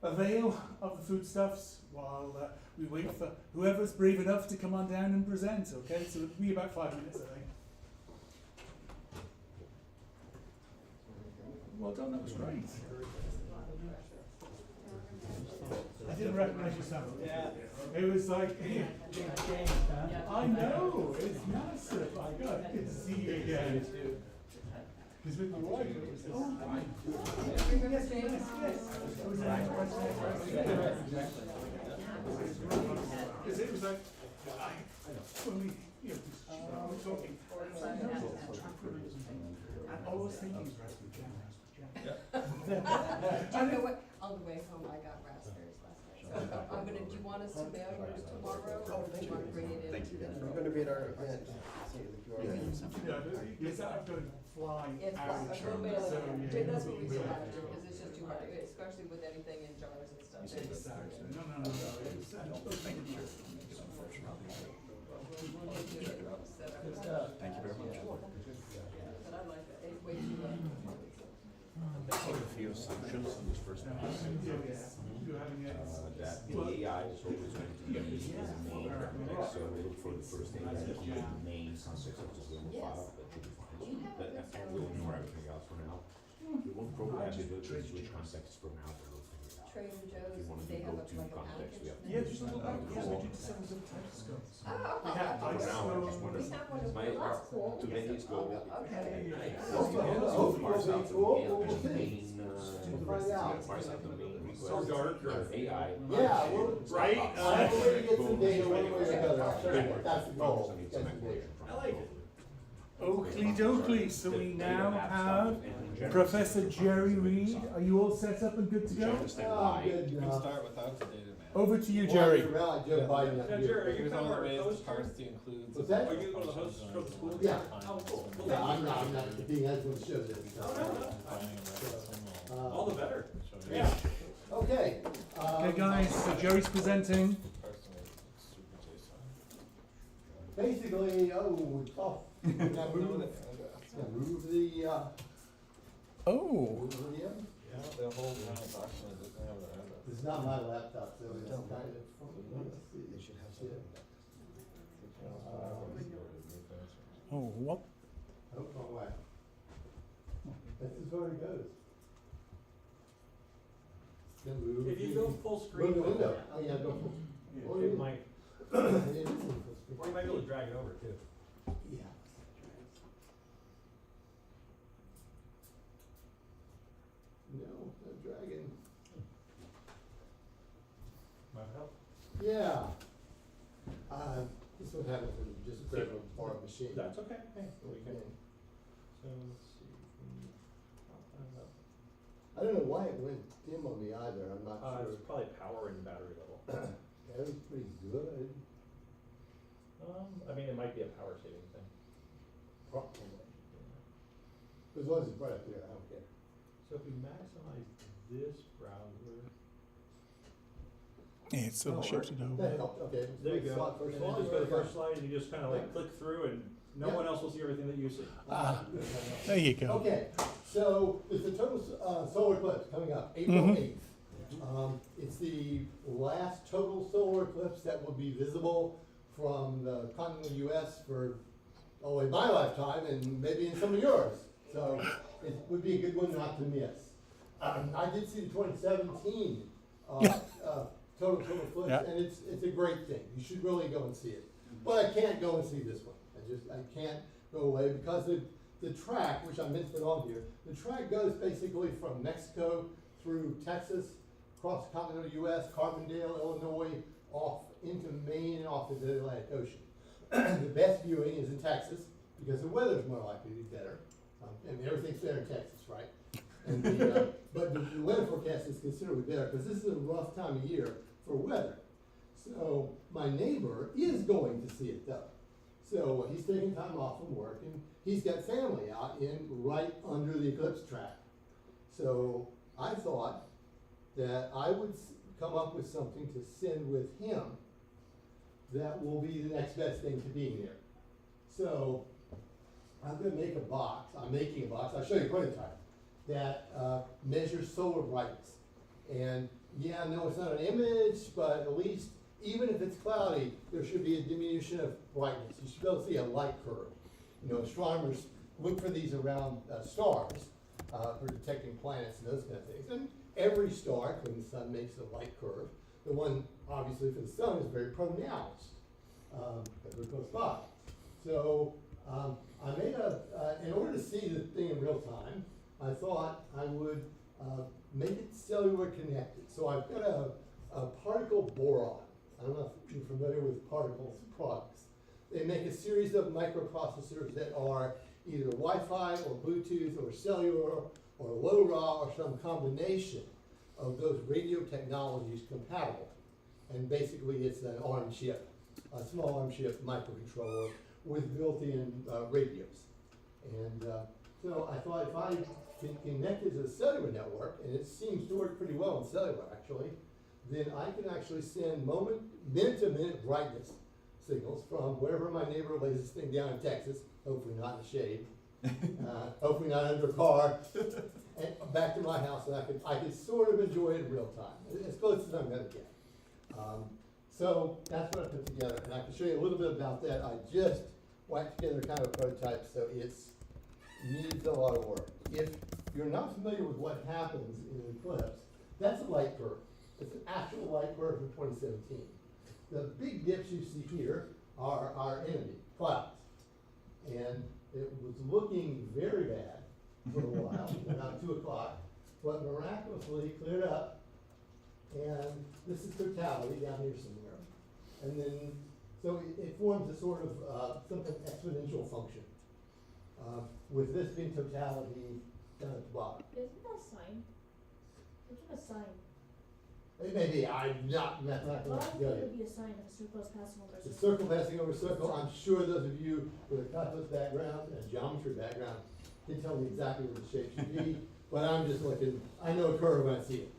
avail of the foodstuffs while we wait for whoever's brave enough to come on down and present, okay? So it'll be about 5 minutes, I think. Well done, that was great. I didn't recognize your sound. Yeah. It was like, I know, it's massive. My God, good to see you again. Because with your wife, it was, oh, right. Yes, yes. It was like, because it was like, when we, we're talking, and all those things, raspberry jam. Do you know what? On the way home, I got raspberries last night. So do you want us to mail yours tomorrow, or do you want to bring it in? Thank you. We're going to be at our event. Yes, I'm going to fly It's out. fine, we'll mail it. That's what we do have to, because it's just too hard, especially with anything in jars and stuff. No. Thank you very much. But I like that, it's way too Thank you. assumptions in this first place. You're having it. That in AI is always going to be used as a main architect, so we look for the first AI that will be the main context of the Windows file, that should be fine. But we'll ignore everything else for now. We won't program the ability to switch contexts from now to those things. Trader If you Joe's, want to they go have to like a context, we have to. Yeah, just a little bit. Cool. Yeah, we did some of the telescopes. Oh, okay. We have For dice. now, I just wanna. We have one of My, those. That's cool. today is go. Okay. Parse out the main, Find out. parse out the main request. So dark, or- of AI. Yeah, well, right? I'm going to get some data one way or another. I'll show you. That's the goal. I need Get some some data. explanation from. I like it. Oakley dokley, so we now have Professor Jerry Reed. Are you all set up and good to go? Understand Oh, why. good You can enough. start without the data, man. Over to you, Well, Jerry. you're right, Joe Biden up Now, here. Jerry, are you Here's kind all of the our ways host? to parse the includes. What's that? Are you one of the hosts from school? Yeah. Oh, cool. Well, Yeah, thank you. I'm not competing, that's what the show is. All the better. Yeah. Okay. Okay, guys, so Jerry's presenting. Basically, tough. Now move the, Oh. move the, Yeah, the whole document doesn't have an address. this is not my laptop, so it's kind of, let's see. They should have Yeah. Oh, what? Oh, wrong way. That's as far as it goes. Then move If you the- go full screen. Move the window. Oh, yeah, go full. Oh, It yeah. might, It is full screen. or you might be able to drag it over too. Yeah. No, not dragon. Might help. Yeah. This one happened from just a regular borrowed machine. That's okay. Hey, we can. Okay. So let's see. I'll find out. I don't know why it went dim on me either, I'm not sure. It's probably power and battery level. That was pretty good. I mean, it might be a power saving thing. Probably. As long as it's right up there, I don't care. So if we maximize this browser, Yeah, it still shows it over. That helped, okay. there you go. First And then slide, just go to the right? first slide and you just kind of like click through and no Yeah. one else will see everything that you see. Ah, there you go. Okay, so it's the total solar eclipse coming up, April Mhm. 8th. It's the last total solar eclipse that will be visible from the continental US for, in my lifetime and maybe in some of yours. So it would be a good one not to miss. I did see the 2017 total eclipse, Yeah. and it's a great thing. You should really go and see it. But I can't go and see this one. I can't go away because the track, which I meant to put on here, the track goes basically from Mexico through Texas, across the continental US, Carbondale, Illinois, off into Maine and off into the Atlantic Ocean. The best viewing is in Texas because the weather's more likely to be better. And everything's better in Texas, right? And but the weather forecast is considerably better because this is a rough time of year for weather. So my neighbor is going to see it though. So he's taking time off from work and he's got family out in right under the eclipse track. So I thought that I would come up with something to send with him that will be the next best thing to being there. So I'm gonna make a box, I'm making a box, I'll show you a prototype, that measures solar brightness. And yeah, no, it's not an image, but at least, even if it's cloudy, there should be a diminution of brightness. You should be able to see a light curve. You know, astronomers look for these around stars for detecting planets and those kind of things. And every star, when the sun makes a light curve, the one obviously for the sun is very pronounced because we're close by. So I made in order to see the thing in real time, I thought I would make it cellular connected. So I've got a particle boron. I don't know if you're familiar with particle products. They make a series of microprocessors that are either Wi-Fi or Bluetooth or cellular or LoRa or some combination of those radio technologies compatible. And basically it's an ARM chip, a small ARM chip microcontroller with built-in radios. And so I thought if I can connect it to the cellular network, and it seems to work pretty well in cellular actually, then I can actually send minute-to-minute brightness signals from wherever my neighbor lays this thing down in Texas, hopefully not in the shade, hopefully not under a car, and back to my house, and I could sort of enjoy it in real time, as close as I'm gonna get. So that's what I put together, and I can show you a little bit about that. I just whacked together kind of a prototype, so it's needs a lot of work. If you're not familiar with what happens in an eclipse, that's a light curve. It's an actual light curve from 2017. The big dips you see here are our enemy, clouds. And it was looking very bad for a while, around 2 o'clock, but miraculously cleared up. And this is totality down here somewhere. And then, so it forms a sort of something exponential function. With this being totality down at the bottom. Isn't that a sign? What kind of sign? It may be, I'm not mathematically Well, I tell think it you. would be a sign if a circle is passing over a The circle. circle passing over circle, I'm sure those of you with a calculus background and a geometry background can tell me exactly what the shape should be, but I'm just looking, I know a curve when I see it.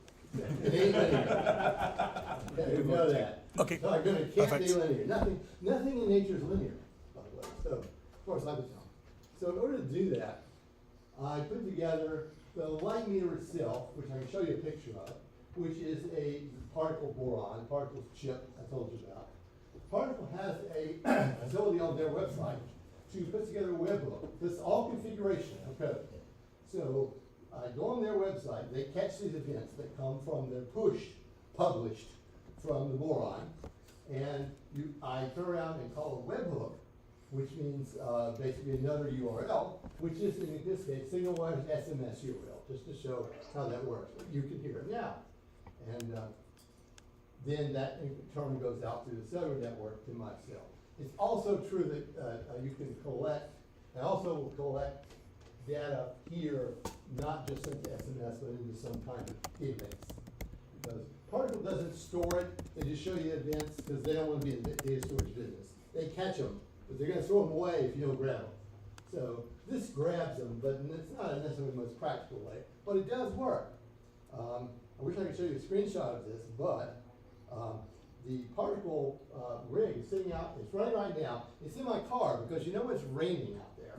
It ain't linear. Okay, we know that. Okay, So it can't perfect. be linear. Nothing in nature is linear, by the way, so, of course, I was wrong. So in order to do that, I put together the light meter itself, which I can show you a picture of, which is a particle boron, particle chip I told you about. Particle has a ability on their website to put together a webhook. This is all configuration of code. So I go on their website, they catch these events that come from their published from the boron, and I turn around and call a webhook, which means basically another URL, which is in this case SignalWire's SMS URL, just to show how that works. You can hear it now. And then that in turn goes out through the cellular network to my cell. It's also true that you can collect, and also will collect data here, not just into SMS, but into some kind of database. Because Particle doesn't store it, they just show you events because they don't want to be in the data storage business. They catch them, but they're going to throw them away if you don't grab them. So this grabs them, but it's not necessarily the most practical way, but it does work. I wish I could show you a screenshot of this, but the particle rig is sitting out, it's running right now. It's in my car because you know it's raining out there.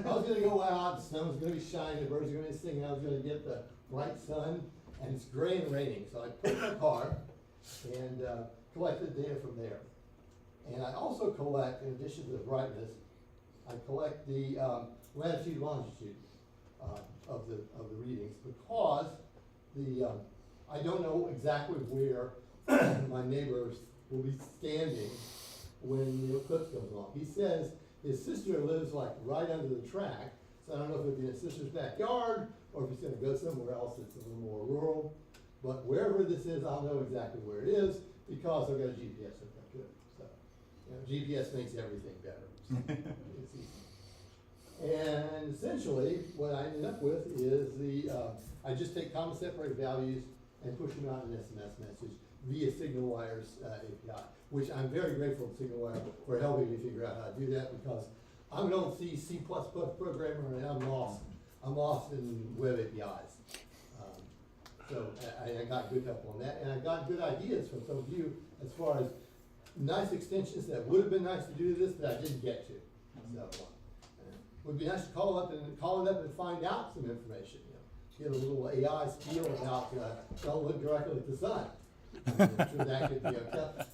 I was going to go out, the sun was going to be shining, the birds are going to be singing, I was going to get the bright sun, and it's gray and raining. So I put it in my car and collect the data from there. And I also collect, in addition to the brightness, I collect the latitude, longitude of the readings because I don't know exactly where my neighbors will be standing when the eclipse goes on. He says his sister lives like right under the track, so I don't know if it'll be in his sister's backyard or if he's going to go somewhere else that's a little more rural. But wherever this is, I'll know exactly where it is because I've got a GPS hooked up to it. So, GPS makes everything better. So it's easy. And essentially, what I ended up with is I just take comma separated values and push them out in an SMS message via SignalWire's API, which I'm very grateful to SignalWire for helping me figure out how to do that because I'm an old C++ programmer and I'm lost in web APIs. So I got good help on that, and I got good ideas from some of you as far as nice extensions that would have been nice to do this, but I didn't get to. So it would be nice to call it up and find out some information. Get a little AI spiel about don't look directly at the sun. I'm sure that could be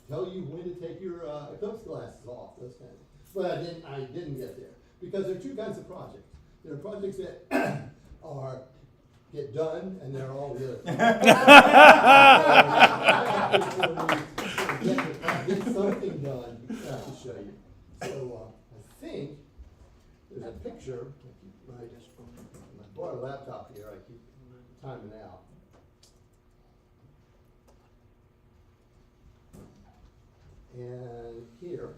tell you when to take your eclipse glasses off, those kinds of things. But I didn't get there because there are two kinds of projects. There are projects that get done, and there are all the other things. Get something done to show you. So I think there's a picture. I bought a laptop here. I keep timing out. And here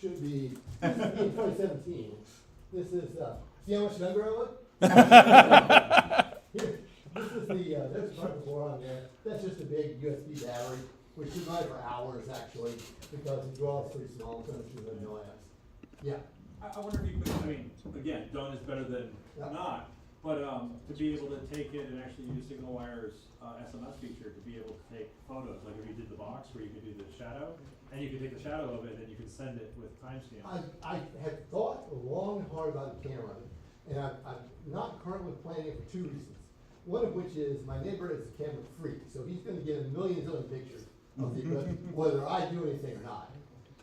should be in 2017. This is see how much younger I look? Here, this is there's a particle boron there. That's just a big USB battery, which you run for hours actually, because the draw is pretty small, so it's really no amps. Yeah. I wonder if you could, again, done is better than not, but to be able to take it and actually use SignalWire's SMS feature to be able to take photos, like if you did the box where you could do the shadow, and you could take the shadow of it and you could send it with timestamp. I have thought long and hard about the camera, And I'm not currently planning it for 2 reasons. One of which is my neighbor is a camera freak, so he's gonna get millions of pictures of the, whether I do anything or not.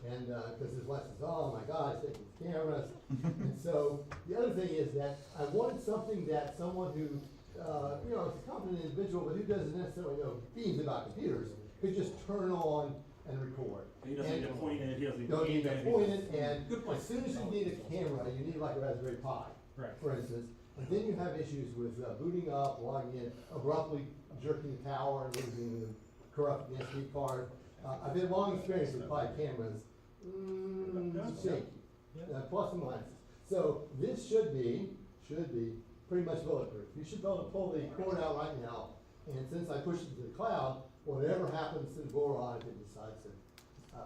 And, cause his wife says, oh my God, he's taking his cameras. And so, the other thing is that I wanted something that someone who, you know, is a competent individual, but who doesn't necessarily know beans about computers, could just turn on and record. He doesn't need to point it, he doesn't need to Don't need to aim it. point it, and Good point. as soon as you need a camera, you need like a Raspberry Pi, Right. for instance. And then you have issues with booting up, logging in, abruptly jerking the power and losing the corrupt SD card. I've been long experienced with Pi cameras, shaky, plus and minuses. So this should be pretty much bulletproof. You should be able to pull the cord out right now, and since I push it to the cloud, whatever happens to the boron, if it decides to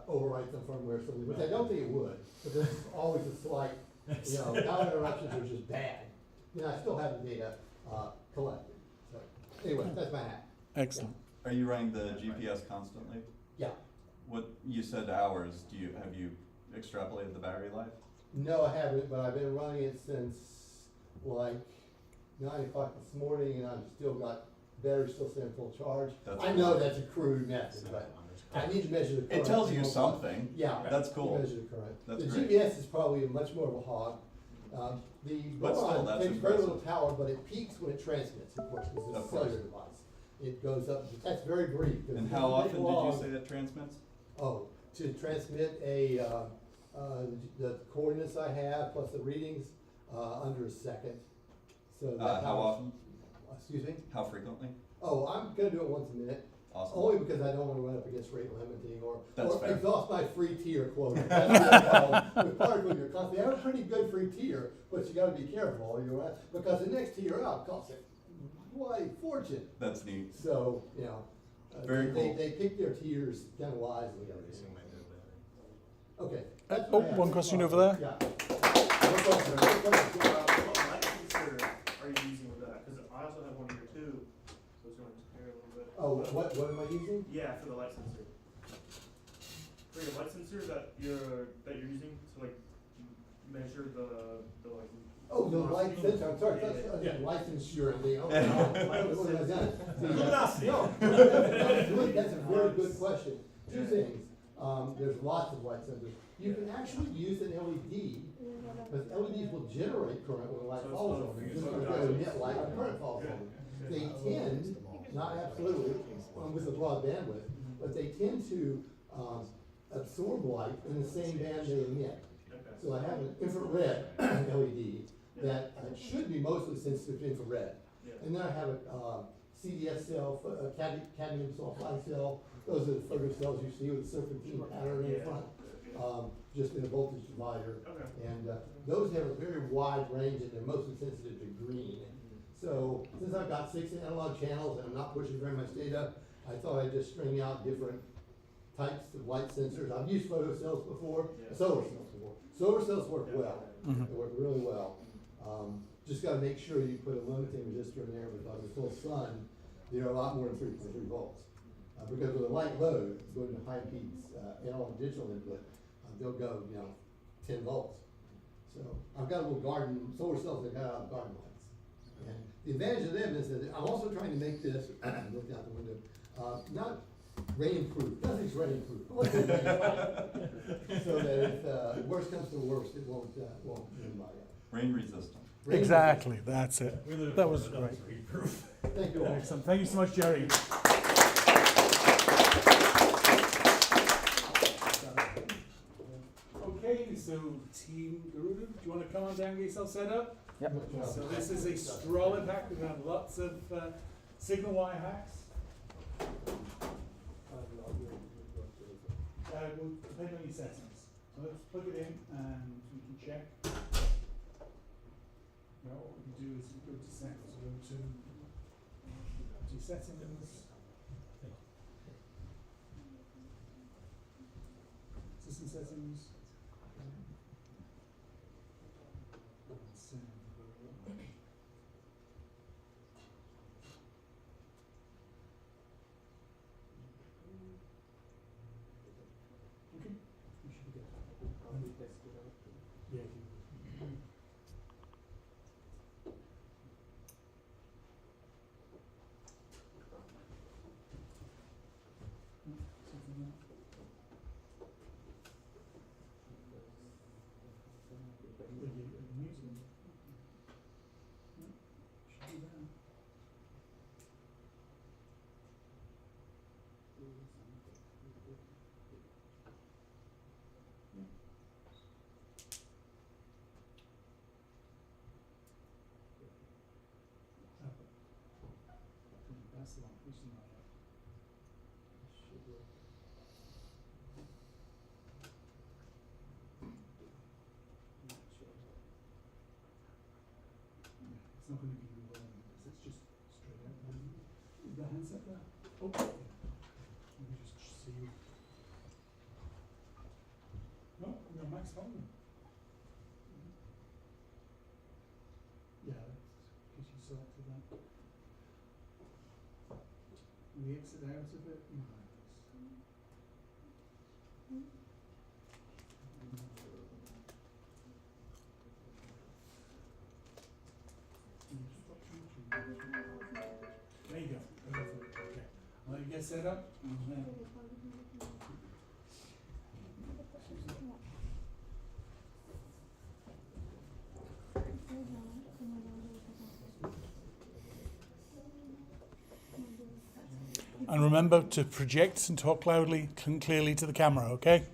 overwrite some firmware or something, which I don't think it would, but there's always a slight, you know, power interruptions are just bad. Then I still have the data collected. So anyway, that's my hack. Excellent. Are you running the GPS constantly? Yeah. What, you said hours, have you extrapolated the battery life? No, I haven't, but I've been running it since like 9 o'clock this morning, and I've still got battery still staying full charge. I know that's a crude method, but I need to measure the current. It tells you something. Yeah. That's cool. Measure the current. That's the great. GPS is probably much more of a hog. The But still, boron that's takes very little impressive. power, but it peaks when it transmits, of course, because it's Of a course. cellular device. It goes up, that's very brief. And how often did you say it transmits? Oh, to transmit the coordinates I have plus the readings, under a second. So that How often? Excuse me? How frequently? Oh, I'm gonna do it once a minute. Awesome. Only because I don't wanna run up against rate limiting That's or fair. exhaust my free tier quota. That's the problem with particle you're constantly, I have a pretty good free tier, but you gotta be careful, because the next tier out costs it, why, fortune. That's neat. So, you know, Very cool. they pick their tiers kind of wisely. Okay. One question over there. Yeah. What licensor are you using with that? Because I also have one here too, so it's going to compare a little bit. Oh, what am I using? Yeah, for the licensor. For your licensor that you're using to like measure the like. Oh, the license, I'm sorry, Yeah. licensure, what have I done? Luminosity. No, that's a very good question. Two things, there's lots of light sensors. You can actually use an LED, because LEDs will generate current when the light falls on them, just like they emit light when current falls on them. They tend, not absolutely, with a broad bandwidth, but they tend to absorb light in the same band they emit. So I have an infrared LED that should be mostly sensitive to infrared. And then I have a CDS cell, cadmium sulfide cell. Those are the photocells you see with the serpentine pattern in front, just in a voltage divider. And those have a very wide range, and they're mostly sensitive to green. So since I've got 6 analog channels and I'm not pushing very much data, I thought I'd just string out different types of light sensors. I've used photocells before, solar cells before. Solar cells work well. They work really well. Just got to make sure you put a limiting resistor in there, because with full sun, they're a lot more than 3.3 volts. Because with a light load, going to high peaks, analog digital input, they'll go, 10 volts. So I've got a little garden, solar cells that got out of garden lights. And the advantage of them is that I'm also trying to make this, looking out the window, not rain-proof, nothing's rain-proof. So that if worst comes to worst, it won't anybody out. Rain resistant. Exactly, that's it. That was great. Thank you all. Excellent. Thank you so much, Jerry. Okay, so Team Garuda, do you want to come on down and get yourself set up? Yep. So this is a stroller hack. We're going to have lots of signal wire hacks. Will depend on your settings. So let's plug it in and we can check. Now what we can do is we go to settings. Go to settings. System settings. That's the one, which is not yet. Should work. Not sure. Yeah, it's not going to give you what I need, it's just straight out. Is the handset there? Oh, yeah. Let me just see you. No, we've got max volume. Yeah, that's because you selected that. We exit out of it. There you go. Go for it. Okay. I'll let you get set up. And remember to project and talk loudly and clearly to the camera, okay?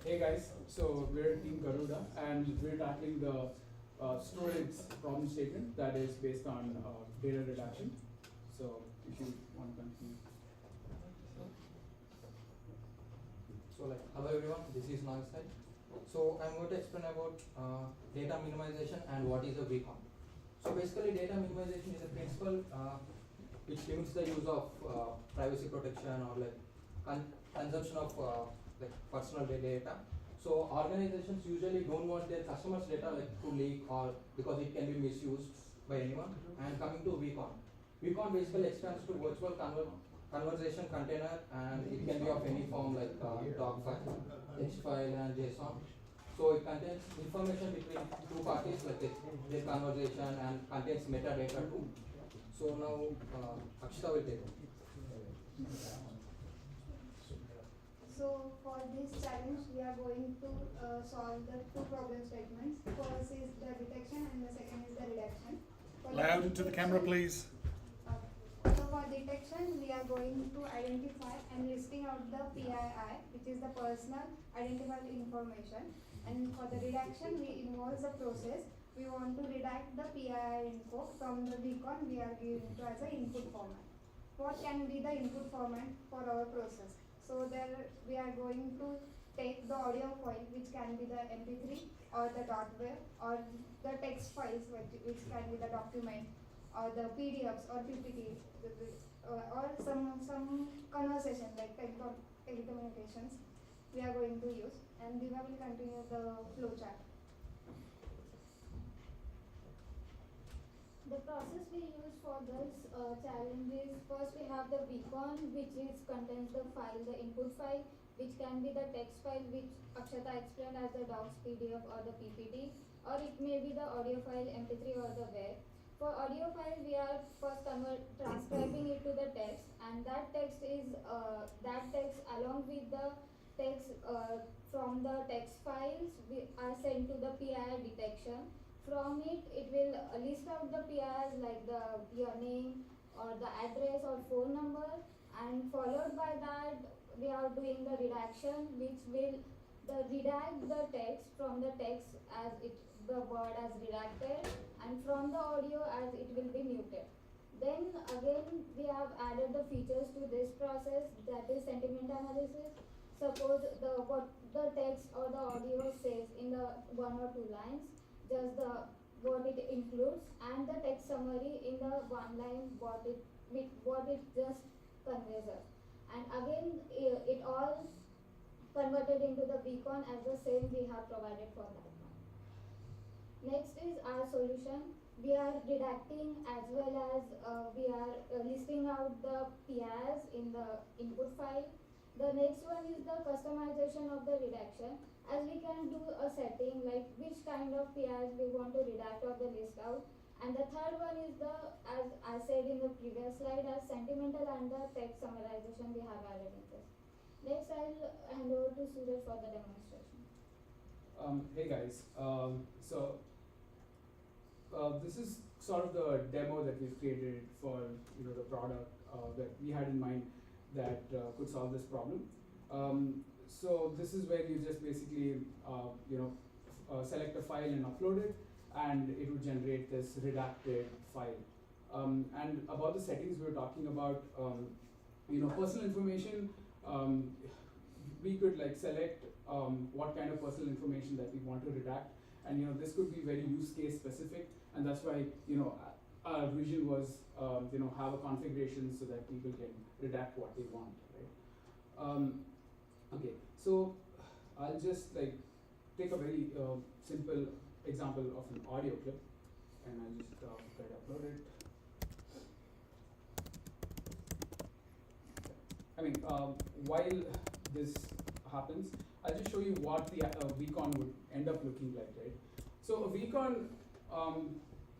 Hey guys, so we're Team Garuda and we're tackling the storage problem statement that is based on data reduction. So if you want to continue. So hello everyone, this is Nagsai. So I'm going to explain about data minimization and what is a beacon. So basically data minimization is a principle which limits the use of privacy protection or consumption of personal data. So organizations usually don't want their customers' data to leak or because it can be misused by anyone. And coming to Beacon. Beacon basically expands to virtual conversation container, and it can be of any form like doc file, text file and JSON. So it contains information between two parties like their conversation and contains metadata too. So now Akshita will take it. So for this challenge, we are going to solve the two problem statements. First is the detection and the second is the reduction. Loud into the camera, please. So for detection, we are going to identify and listing out the PII, which is the personal identifiable information. And for the reduction, we involve the process. We want to redact the PII info from the beacon we are giving to as an input format. What can be the input format for our process? So there we are going to take the audio file, which can be the MP3 or the .wav or the text files, which can be the document or the PDFs or PPTs or some conversation like telecommunications we are going to use. And Diva will continue the flowchart. The process we use for this challenge is first we have the beacon, which contains the file, the input file, which can be the text file, which Akshata explained as the docs, PDF or the PPT, or it may be the audio file, MP3 or the WAV. For audio file, we are first transcribing it to the text, and that text along with the text from the text files are sent to the PII detection. From it will list out the PIs like your name or the address or phone number, and followed by that we are doing the redaction, which will redact the text from the text as the word as redacted, and from the audio as it will be muted. Then again we have added the features to this process, that is sentiment analysis. Suppose what the text or the audio says in the one or two lines, just what it includes, and the text summary in the one line what it just conveys us. And again it all converted into the beacon as the same we have provided for that one. Next is our solution. We are redacting as well as we are listing out the PIs in the input file. The next one is the customization of the redaction. as we can do a setting like which kind of PIs we want to redact or the list out. And the third one is the, as I said in the previous slide, as sentimental and the text summarization we have added in this. Next, I'll hand over to Suraj for the demonstration. Hey guys, this is sort of the demo that we've created for the product that we had in mind that could solve this problem. So this is where you just basically select a file and upload it, and it would generate this redacted file. And about the settings we were talking about, personal information. We could like select what kind of personal information that we want to redact, and this could be very use case specific, and that's why our vision was have a configuration so that people can redact what they want, right? Okay, so I'll just like take a very simple example of an audio clip, and I'll just try to upload it. I mean, while this happens, I'll just show you what the vcon would end up looking like, right? So a vcon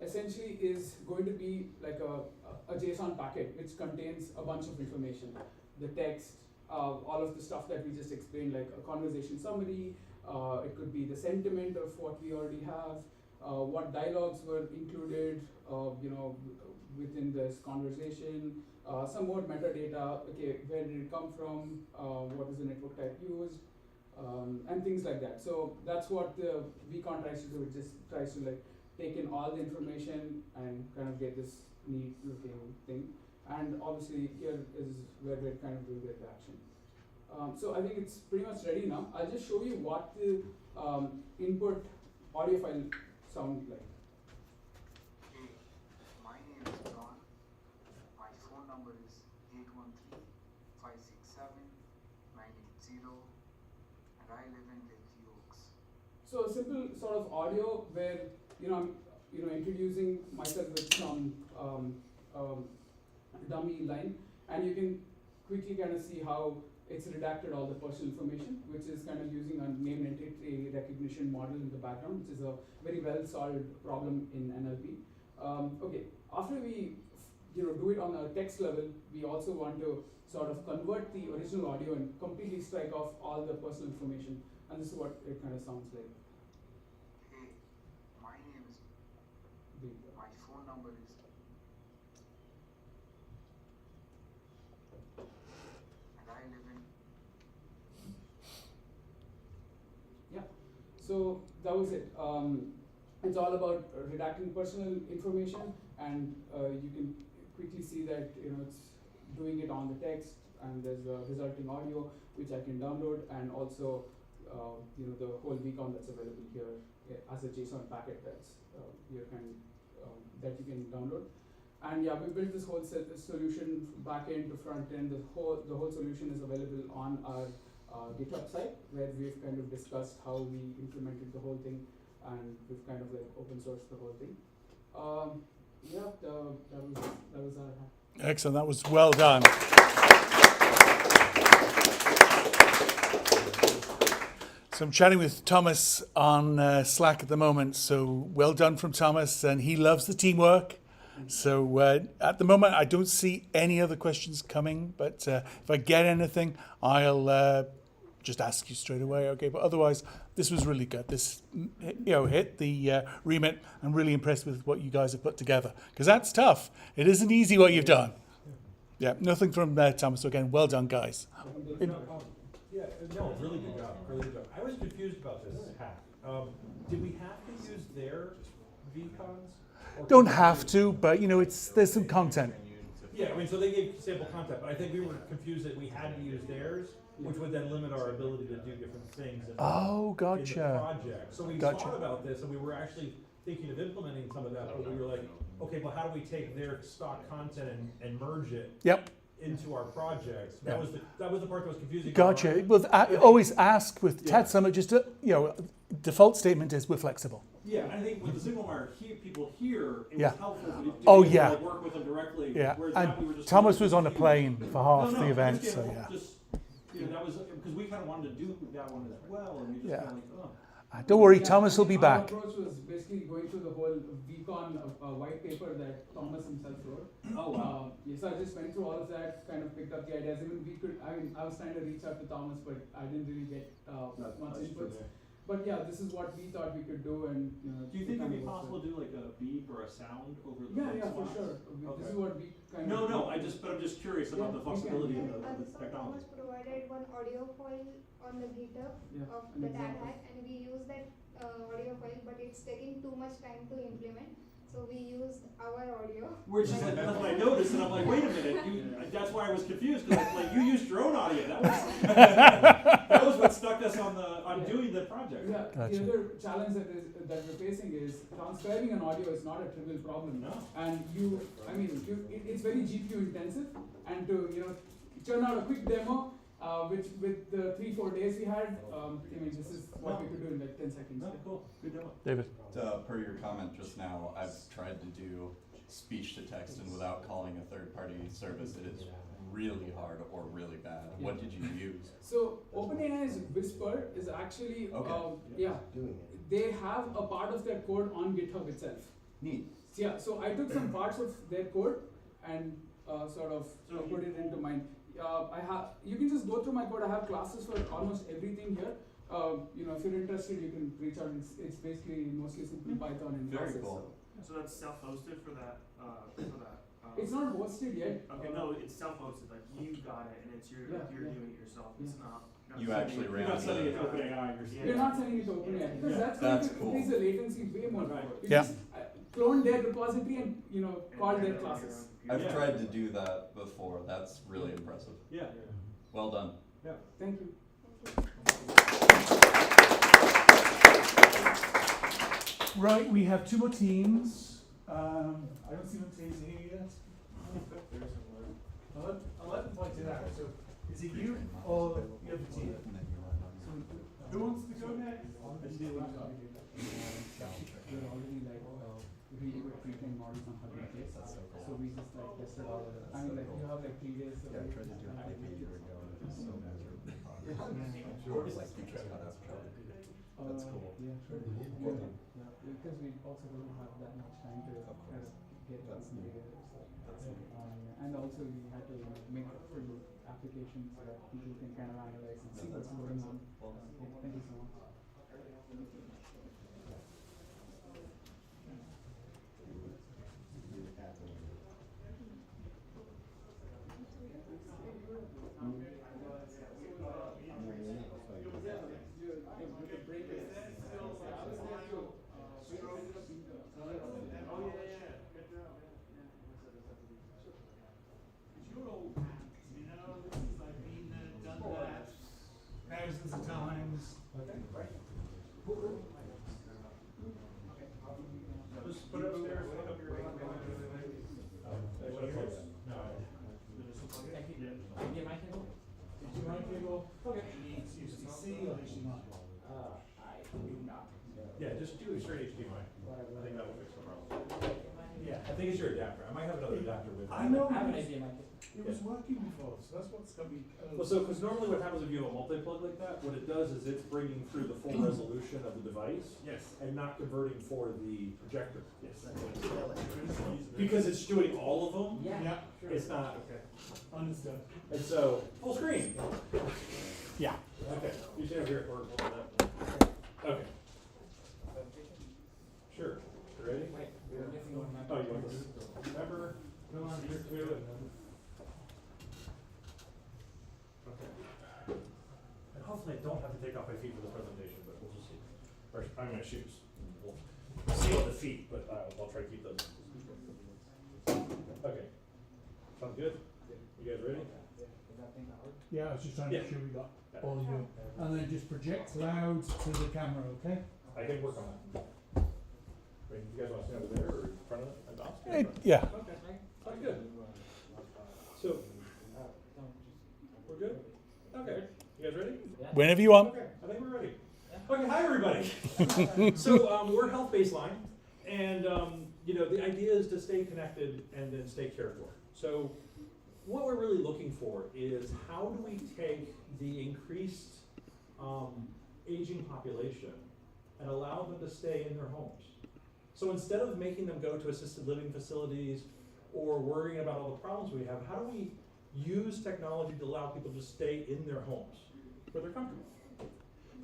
essentially is going to be like a JSON packet which contains a bunch of information, the text, all of the stuff that we just explained, like a conversation summary. It could be the sentiment of what we already have, what dialogues were included, within this conversation, some more metadata. Okay, where did it come from? What is the network type used, and things like that. So that's what the vcon tries to do. It just tries to like take in all the information and kind of get this neat looking thing. And obviously here is where we're kind of doing the redaction. So I think it's pretty much ready now. I'll just show you what the input audio file sounds like. Hey, my name is John. My phone number is 813-567-980, and I live in Lake Oaks. So a simple sort of audio where I'm introducing myself with some dummy line, and you can quickly kind of see how it's redacted all the personal information, which is kind of using a name entity recognition model in the background, which is a very well solved problem in NLP. Okay, after we do it on a text level, we also want to sort of convert the original audio and completely strike off all the personal information, and this is what it kind of sounds like. Hey, my name is, my phone number is, and I live in. Yeah, so that was it. It's all about redacting personal information, and you can quickly see that it's doing it on the text, and there's a resulting audio which I can download, and also the whole vcon that's available here as a JSON packet that's that you can download. And yeah, we built this whole solution back end to front end. The whole solution is available on our GitHub site, where we've kind of discussed how we implemented the whole thing, and we've kind of like open sourced the whole thing. That was our hack. Excellent, that was well done. So I'm chatting with Thomas on Slack at the moment, so well done from Thomas, and he loves the teamwork. So at the moment I don't see any other questions coming, but if I get anything I'll just ask you straight away, okay? But otherwise this was really good. This hit the remit. I'm really impressed with what you guys have put together, because that's tough. It isn't easy what you've done. Yeah, nothing from Thomas. So again, well done, guys. No, really good job. Really good job. I was confused about this hack. Did we have to use their vcons? Don't have to, but there's some content. Yeah, I mean, so they gave sample content, but I think we were confused that we had to use theirs, which would then limit our ability to do different things in the project. So we thought about this, and we were actually thinking of implementing some of that, but we were like, okay, well, how do we take their stock content and merge it into our project? That was the part that was confusing. Gotcha. Well, always ask with TAD Summit, just to, default statement is we're flexible. Yeah, I think with the SignalWire people here, it was helpful to work with them directly. Yeah, Whereas and now we were just Thomas was on a plane for half the event, so yeah. That was because we kind of wanted to do that one as well, and we just Yeah. kind of like, oh. Don't worry, Yeah, Thomas will be our back. approach was basically going through the whole Beacon white paper that Thomas himself wrote. Oh, wow. Yes, I just went through all of that, kind of picked up the ideas. Even I was trying to reach out to Thomas, but I didn't really get much input. But yeah, this is what we thought we could do, and Do you think it'd be possible to do like a beep or a sound over the Yeah, for spots? sure. Okay. This is what we kind No, of. no, I'm just curious about the flexibility of the Also, technology. Thomas provided one audio file on the GitHub of an the example. TADHack, and we use that audio file, but it's taking too much time to implement. So we used our audio. Which is that's what I noticed, and I'm like, wait a minute, that's why I was confused, because like you used your own audio. That was what stuck us on doing the project. Yeah, Gotcha. the other challenge that we're facing is transcribing an audio is not a trivial problem. No. And it's very GPU intensive, and to churn out a quick demo, which with the 3-4 days we had, this is what we could do in like 10 seconds. No, cool, good demo. David. Per your comment just now, I've tried to do speech to text, and without calling a third-party service, it is really hard or really bad. What did you use? So OpenAI's Whisper is actually Doing it. they have a part of their code on GitHub itself. Neat. Yeah, so I took some parts of their code and sort of put it into mine. You can just go through my code. I have classes for almost everything here. If you're interested, you can reach out. It's basically mostly simple Python and Very classes. cool. So that's self-hosted for that. It's not hosted yet. Okay, no, it's self-hosted. Like you got it, and it's you're doing it yourself. It's not. You actually ran You're not sending it to the. OpenAI. You're not sending it to OpenAI because that's That's going to cool. increase the latency way more. Right. You Yeah. just clone their repository and call their classes. I've tried to do that before. That's really impressive. Yeah. Well done. Yeah. Thank you. Right, we have 2 more teams. I don't see what teams here yet. I'll let them point it out. So, is it you or the other team? So, who wants to go next? We're already pre-trained models on how to make it. So we just tested all of it. I mean, you have 3 days. So Yeah, I tried to do it like a year ago, and it was so miserable. That's cool. Yeah, sure. Yeah, because we also don't have that much time to kind of get everything together. So, and also we had to make a full application so that people can kind of analyze and see what's going on. Thank you so much. Thousands of times. Just put it upstairs, pick up your. Okay. HDC or HDMI? Yeah, just do a straight HDMI. I think that will fix the problem. Yeah, I think it's your adapter. I might have another adapter with me. I know. I have an it was- HDMI. It was working before, so that's what's got me. Well, so, because normally what happens if you have a multi-plug like that, what it does is it's bringing through the full resolution of the device. Yes. And not converting for the projector. Yes. Because it's doing all of them. Yeah. It's not. Okay. Understood. And so, full screen. Yeah. Okay, you should have your or okay. Sure. You ready? Oh, you want this? Remember, come on here too. Okay. And hopefully I don't have to take off my feet for the presentation, but we'll just see. Or I'm gonna shoes. We'll see on the feet, but I'll try to keep those. Okay. Sounds good? You guys ready? Yeah, I was just trying to make sure we got all of you. And then just project loud to the camera, okay? I can work on that. Wait, you guys want to stand over there or in front of it? Yeah. Okay, sounds good. So, we're good? Okay, you guys ready? Whenever you want. Okay, I think we're ready. Okay, hi everybody. So, we're Health Baseline, and the idea is to stay connected and then stay cared for. So, what we're really looking for is how do we take the increased aging population and allow them to stay in their homes. So instead of making them go to assisted living facilities or worrying about all the problems we have, how do we use technology to allow people to stay in their homes where they're comfortable?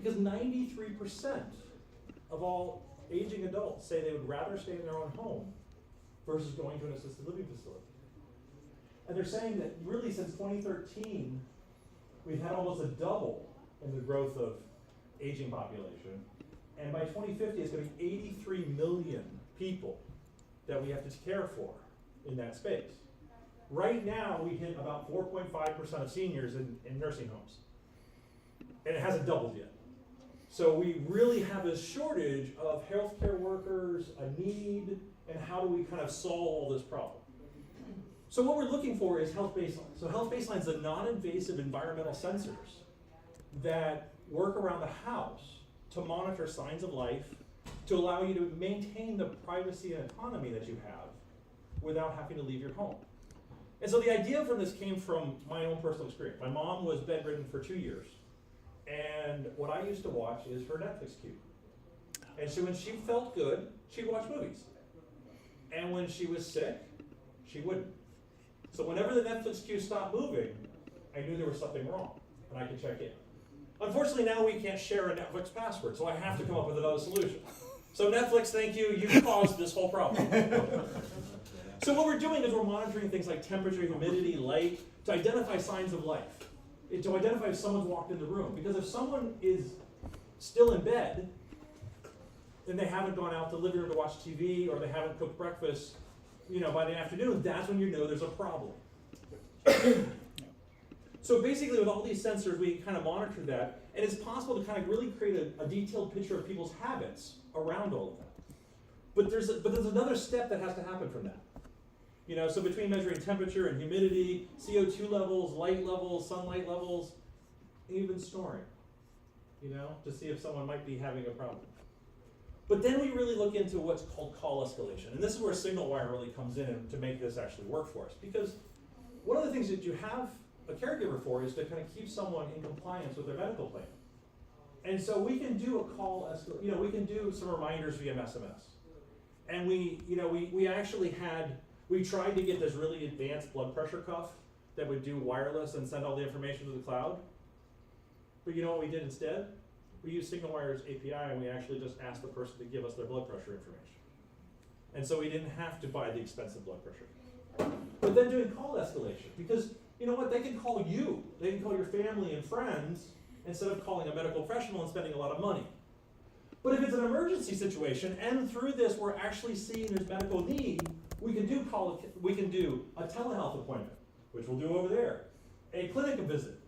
Because 93% of all aging adults say they would rather stay in their own home versus going to an assisted living facility. And they're saying that really since 2013, we've had almost a double in the growth of aging population. And by 2050, it's going to be 83 million people that we have to care for in that space. Right now, we hit about 4.5% of seniors in nursing homes. And it hasn't doubled yet. So we really have a shortage of healthcare workers, a need, and how do we kind of solve all this problem? So what we're looking for is health baselines. So health baselines are non-invasive environmental sensors that work around the house to monitor signs of life, to allow you to maintain the privacy and autonomy that you have without having to leave your home. And so the idea from this came from my own personal experience. My mom was bedridden for 2 years. And what I used to watch is her Netflix queue. And so when she felt good, she'd watch movies. And when she was sick, she wouldn't. So whenever the Netflix queue stopped moving, I knew there was something wrong, and I could check in. Unfortunately, now we can't share a Netflix password, so I have to come up with another solution. So Netflix, thank you, you've caused this whole problem. So what we're doing is we're monitoring things like temperature, humidity, light, to identify signs of life, to identify if someone's walked in the room. Because if someone is still in bed, and they haven't gone out to the living room to watch TV, or they haven't cooked breakfast, by the afternoon, that's when you know there's a problem. So basically with all these sensors, we kind of monitor that, and it's possible to kind of really create a detailed picture of people's habits around all of that. But there's another step that has to happen from that. So between measuring temperature and humidity, CO2 levels, light levels, sunlight levels, even snoring, to see if someone might be having a problem. But then we really look into what's called call escalation. And this is where SignalWire really comes in to make this actually work for us. Because one of the things that you have a caregiver for is to kind of keep someone in compliance with their medical plan. And so we can do a call escalation, we can do some reminders via SMS. And we tried to get this really advanced blood pressure cuff that would do wireless and send all the information to the cloud. But you know what we did instead? We used SignalWire's API, and we actually just asked the person to give us their blood pressure information. And so we didn't have to buy the expensive blood pressure. But then doing call escalation, because you know what, they can call you. They can call your family and friends instead of calling a medical professional and spending a lot of money. But if it's an emergency situation, and through this we're actually seeing there's medical need, we can do a telehealth appointment, which we'll do over there, a clinic visit,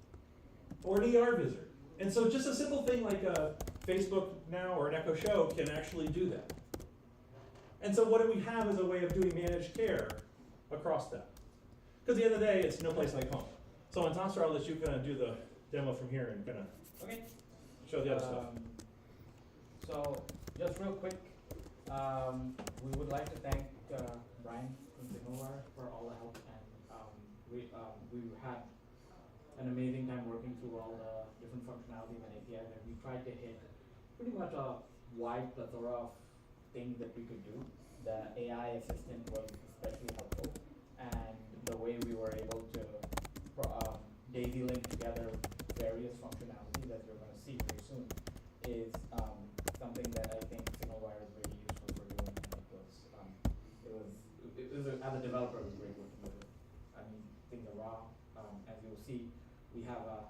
or an ER visit. And so just a simple thing like a Facebook Now or an Echo Show can actually do that. And so what do we have as a way of doing managed care across that? Because at the end of the day, it's no place like home. So Antasar, I'll let you kind of do the demo from here and kind of show the other stuff. So just real quick, we would like to thank Brian from SignalWire for all the help, and we had an amazing time working through all the different functionalities and APIs, and we tried to hit pretty much a wide plethora of things that we could do. The AI assistant was especially helpful, and the way we were able to daisy link together various functionalities that you're going to see very soon is something that I think SignalWire is really useful for doing. As a developer, it was great working with it. I mean, things are raw. As you'll see, we have a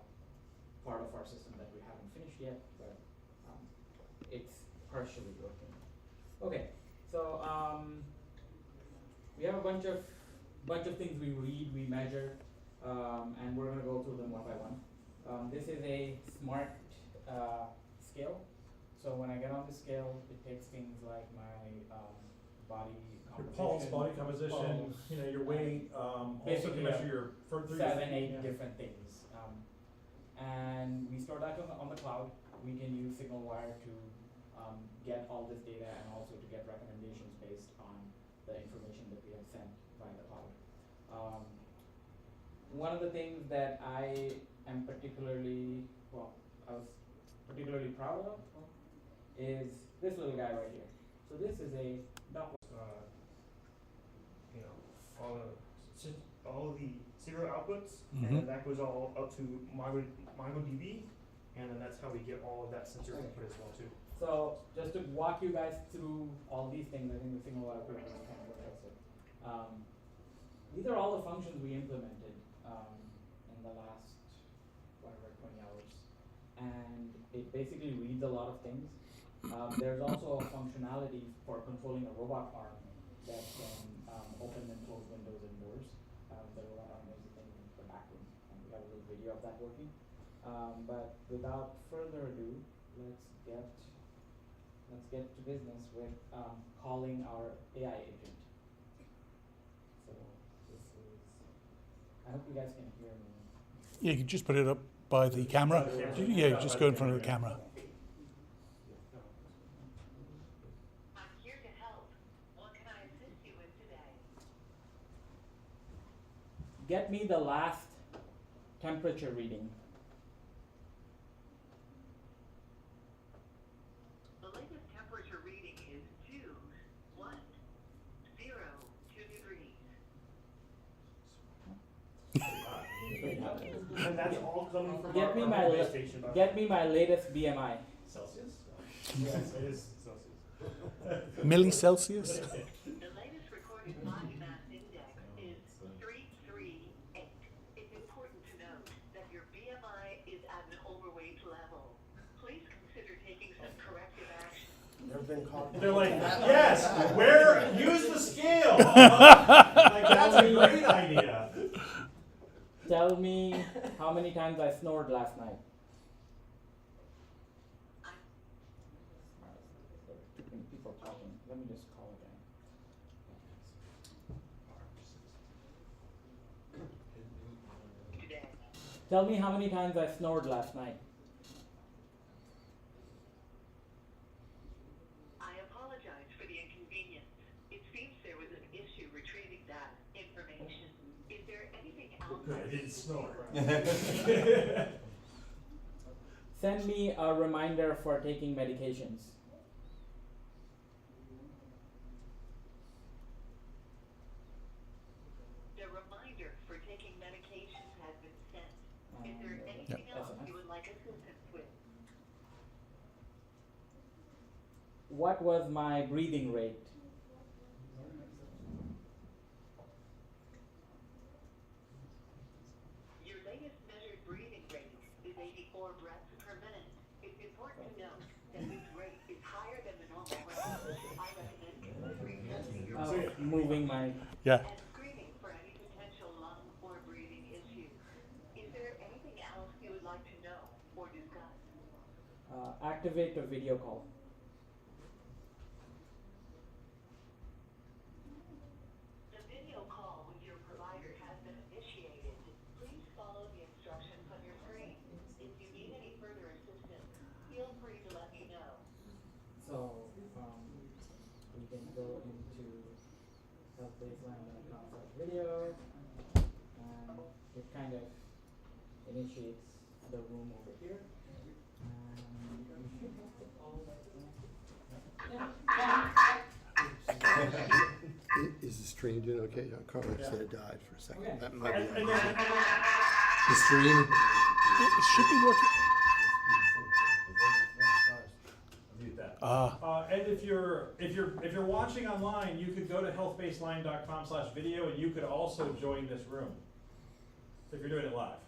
part of our system that we haven't finished yet, but it's partially working. Okay, so we have a bunch of things we read, we measure, and we're going to go through them one by one. This is a smart scale. So when I get on the scale, it takes things like my body Your composition, pulse, body composition, pulse, your weight, also basically can measure your further 7-8 different things. And we store that on the cloud. We can use SignalWire to get all this data and also to get recommendations based on the information that we have sent by the cloud. one of the things that I am particularly, I was particularly proud of is this little guy right here. So this is a all of the serial outputs, Mhm. and that goes all up to MongoDB, and then that's how we get all of that sensor input as well too. So just to walk you guys through all these things, I think the thing a lot of people are kind of interested. These are all the functions we implemented in the last 20 hours, and it basically reads a lot of things. There's also a functionality for controlling a robot arm that can open and close windows and doors. The robot arm is in the back room, and we have a little video of that working. But without further ado, let's get to business with calling our AI agent. So this is, I hope you guys can hear me. Yeah, you can just put it up by the camera. Yeah, just go in front of the camera. I'm here to help. What can I assist you with today? Get me the last temperature reading. The latest temperature reading is 2 degrees. And that's all coming from Get me my latest BMI. Celsius? Yes, it is Celsius. Millicelsius? The latest recorded body mass index is 338. It's important to note that your BMI is at an overweight level. Please consider taking some corrective action. Never been caught. They're like, yes, use the scale. Like, that's a great idea. Tell me how many times I snored last night. Too many people talking. Let me just call again. Tell me how many times I snored last night. I apologize for the inconvenience. It seems there was an issue retrieving that information. Is there anything else? Good, I didn't snore. Send me a reminder for taking medications. The reminder for taking medication has been sent. Is there anything else you would like assistance with? What was my breathing rate? Your latest measured breathing rate is 84 breaths per minute. It's important to note that this rate is higher than the normal range. I recommend considering testing your Moving my... Yeah. and screening for any potential lung or breathing issues. Is there anything else you would like to know or discuss? Activate a video call. The video call with your provider has been initiated. Please follow the instructions on your screen. If you need any further assistance, feel free to let me know. So we can go into healthbaseline.com/video, and it kind of initiates the room over here. Is the stream doing okay? Carl said it died for a second. Okay. That might be And the stream. It should be working. Mute that. And if you're watching online, you could go to healthbaseline.com/video, and you could also join this room if you're doing it live.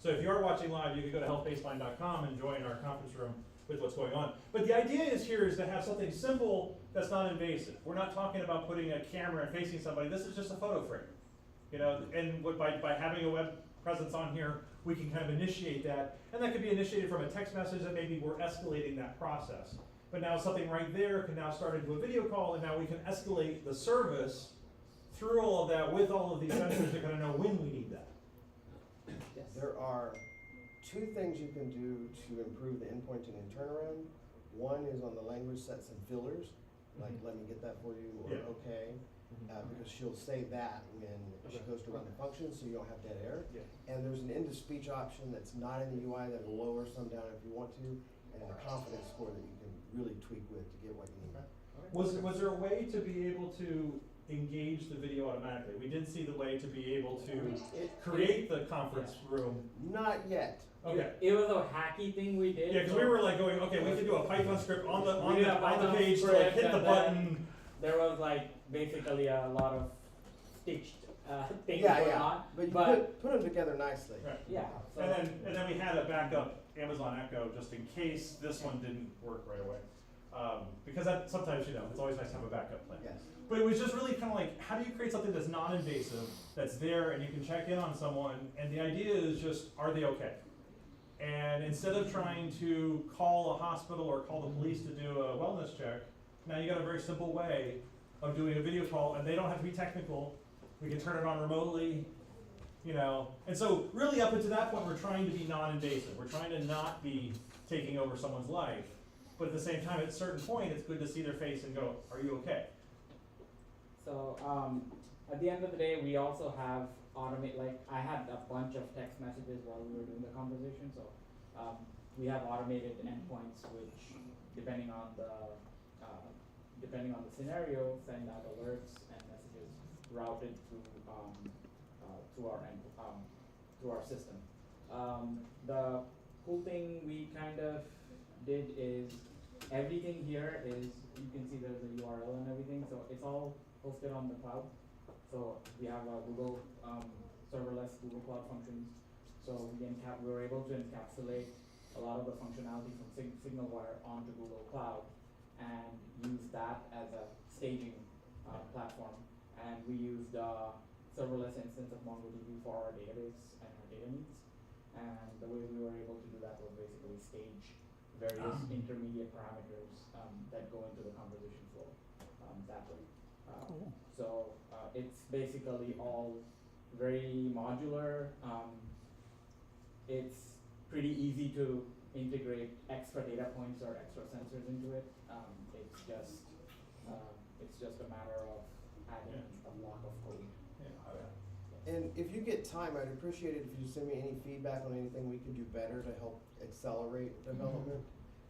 So if you are watching live, you could go to healthbaseline.com and join our conference room with what's going on. But the idea is to have something simple that's not invasive. We're not talking about putting a camera and facing somebody. This is just a photo frame, And by having a web presence on here, we can kind of initiate that, and that could be initiated from a text message that maybe we're escalating that process. But now something right there can now start into a video call, and now we can escalate the service through all of that with all of these sensors to kind of know when we need that. There are two things you can do to improve the endpointing and turnaround. One is on the language, set some fillers, like let me get that for you, or Yeah. okay. because she'll say that when she goes to run the function, so you don't have dead air. And there's an end-of-speech option that's not in the UI that will lower some down if you want to, and a confidence score that you can really tweak with to get what you need. Was there a way to be able to engage the video automatically? We did see the way to be able to create the conference room. Not yet. Okay. It was a hacky thing we did. Yeah, because we were like going, okay, we can do a Python script on the We did a on the Python page to like script, hit the and button. There was like basically a lot of stitched things Yeah, going yeah. on. But you put them together nicely. Right. Yeah. So And then we had a backup Amazon Echo just in case this one didn't work right away. Because that sometimes, you know, it's always nice to have a backup plan. Yes. But it was just really kind of like, how do you create something that's non-invasive, that's there, and you can check in on someone, and the idea is just, are they okay? And instead of trying to call a hospital or call the police to do a wellness check, now you got a very simple way of doing a video call, and they don't have to be technical. We can turn it on remotely, you know. And so really up until that point, we're trying to be non-invasive. We're trying to not be taking over someone's life. But at the same time, at a certain point, it's good to see their face and go, are you okay? So at the end of the day, we also have like I had a bunch of text messages while we were doing the conversation. So we have automated endpoints which, depending on the scenario, send out alerts and messages routed through our system. The cool thing we kind of did is everything here is, you can see there's a URL and everything, so it's all hosted on the cloud. So we have a Google serverless Google Cloud functions. So we were able to encapsulate a lot of the functionality from SignalWire onto Google Cloud and use that as a staging platform. And we used a serverless instance of MongoDB for our database and our data needs. And the way we were able to do that was basically stage various intermediate parameters that go into the conversation flow that way. Cool. So it's basically all very modular. It's pretty easy to integrate extra data points or extra sensors into it. It's just a matter of adding a block of code. And if you get time, I'd appreciate it if you send me any feedback on anything we could do better to help accelerate development,